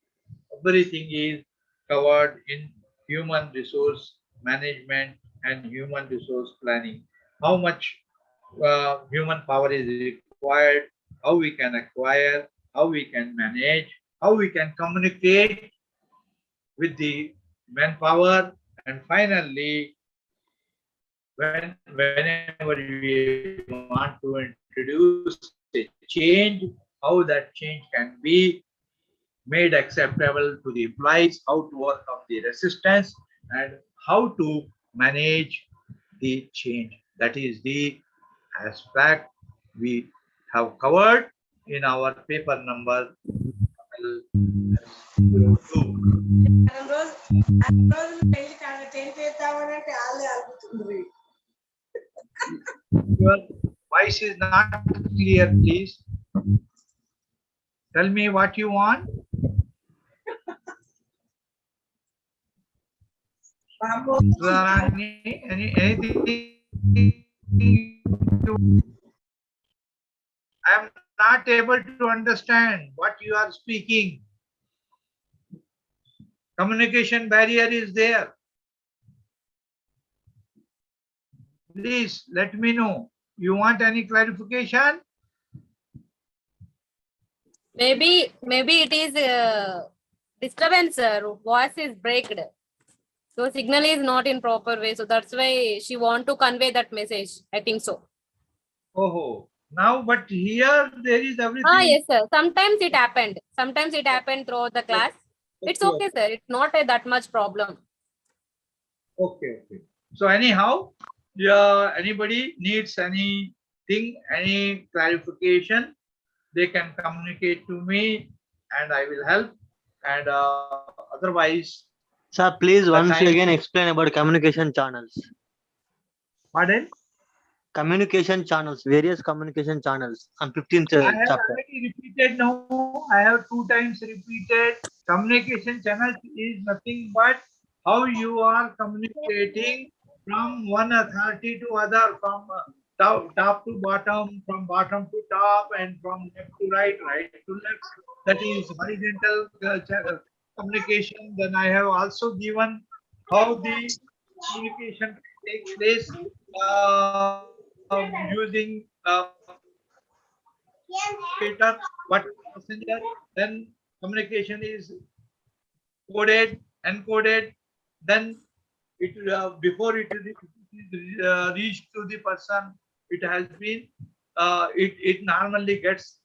Everything is covered in human resource management and human resource planning. How much human power is required, how we can acquire, how we can manage, how we can communicate with the manpower, and finally, whenever we want to introduce a change, how that change can be made acceptable to the employees, how to overcome the resistance, and how to manage the change. That is the aspect we have covered in our paper number MLS-02. Your voice is not clear, please. Tell me what you want. Anything? I am not able to understand what you are speaking. Communication barrier is there. Please let me know. You want any clarification? Maybe it is disturbance, sir. Voice is breaked. So signal is not in proper way. So that's why she want to convey that message. I think so. Oh, now, but here there is everything. Yes, sir. Sometimes it happened. Sometimes it happened throughout the class. It's okay, sir. It's not that much problem. Okay. So anyhow, yeah, anybody needs anything, any clarification, they can communicate to me and I will help. And otherwise, Sir, please the once time- again explain about communication channels. pardon? Communication channels, various communication channels on 15th I have chapter. already repeated now. I have 2 times repeated. Communication channel is nothing but how you are communicating from one authority to other, from top to bottom, from bottom to top, and from left to right, right to left. That is horizontal communication. Then I have also given how the communication takes place using communicator, but passenger. Then communication is coded, encoded. Then it before it is reached to the person, it has been it normally gets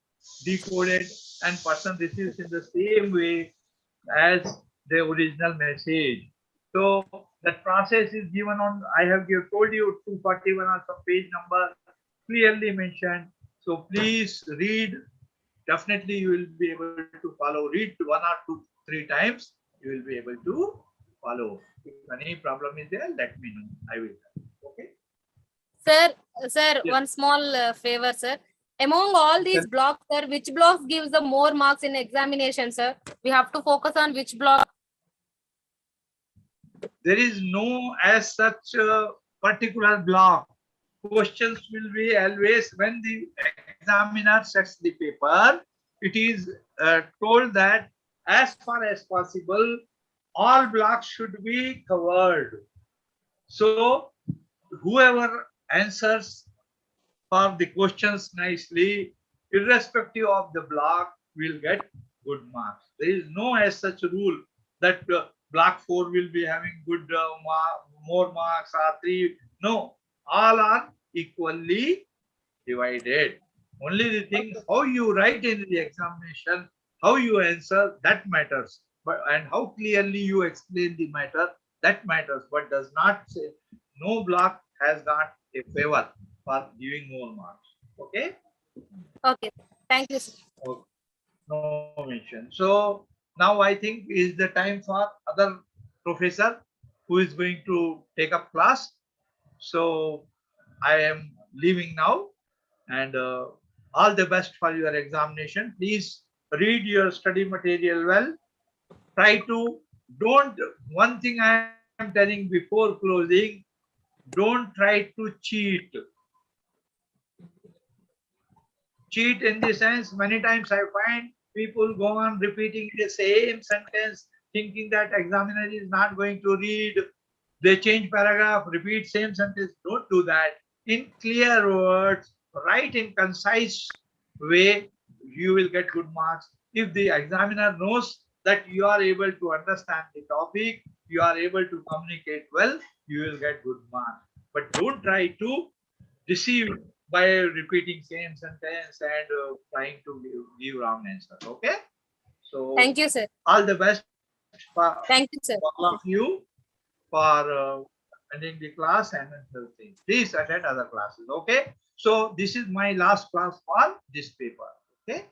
decoded, and person receives in the same way as the original message. So that process is given on. I have told you 241 or some page number clearly mentioned. So please read. Definitely you will be able to follow. Read 1 or 2, 3 times. You will be able to follow. If any problem is there, let me know. I will. Okay. Sir, Yes. one small favor, sir. Among all these blocks, sir, which block gives the more marks in examination, sir? We have to focus on which block? There is no as such particular block. Questions will be always when the examiner sets the paper, it is told that as far as possible, all blocks should be covered. So whoever answers for the questions nicely, irrespective of the block, will get good marks. There is no as such rule that block 4 will be having good more marks or 3. No, all are equally divided. Only the thing how you write in the examination, how you answer, that matters. But and how clearly you explain the matter, that matters. But does not say no block has got a favor for giving more marks. Okay? Okay. Thank you, sir. Okay. No mention. So now I think is the time for other professor who is going to take up class. So I am leaving now, and all the best for your examination. Please read your study material well. Try to don't, one thing I am telling before closing, don't try to cheat. Cheat in the sense, many times I find people go on repeating the same sentence, thinking that examiner is not going to read. They change paragraph, repeat same sentence. Don't do that. In clear words, write in concise way, you will get good marks. If the examiner knows that you are able to understand the topic, you are able to communicate well, you will get good marks. But don't try to deceive by repeating same sentence and trying to give wrong answer. Okay? So Thank you, sir. all the best for Thank you, sir. all of you for attending the class and everything. Please attend other classes. Okay? So this is my last class for this paper. Okay?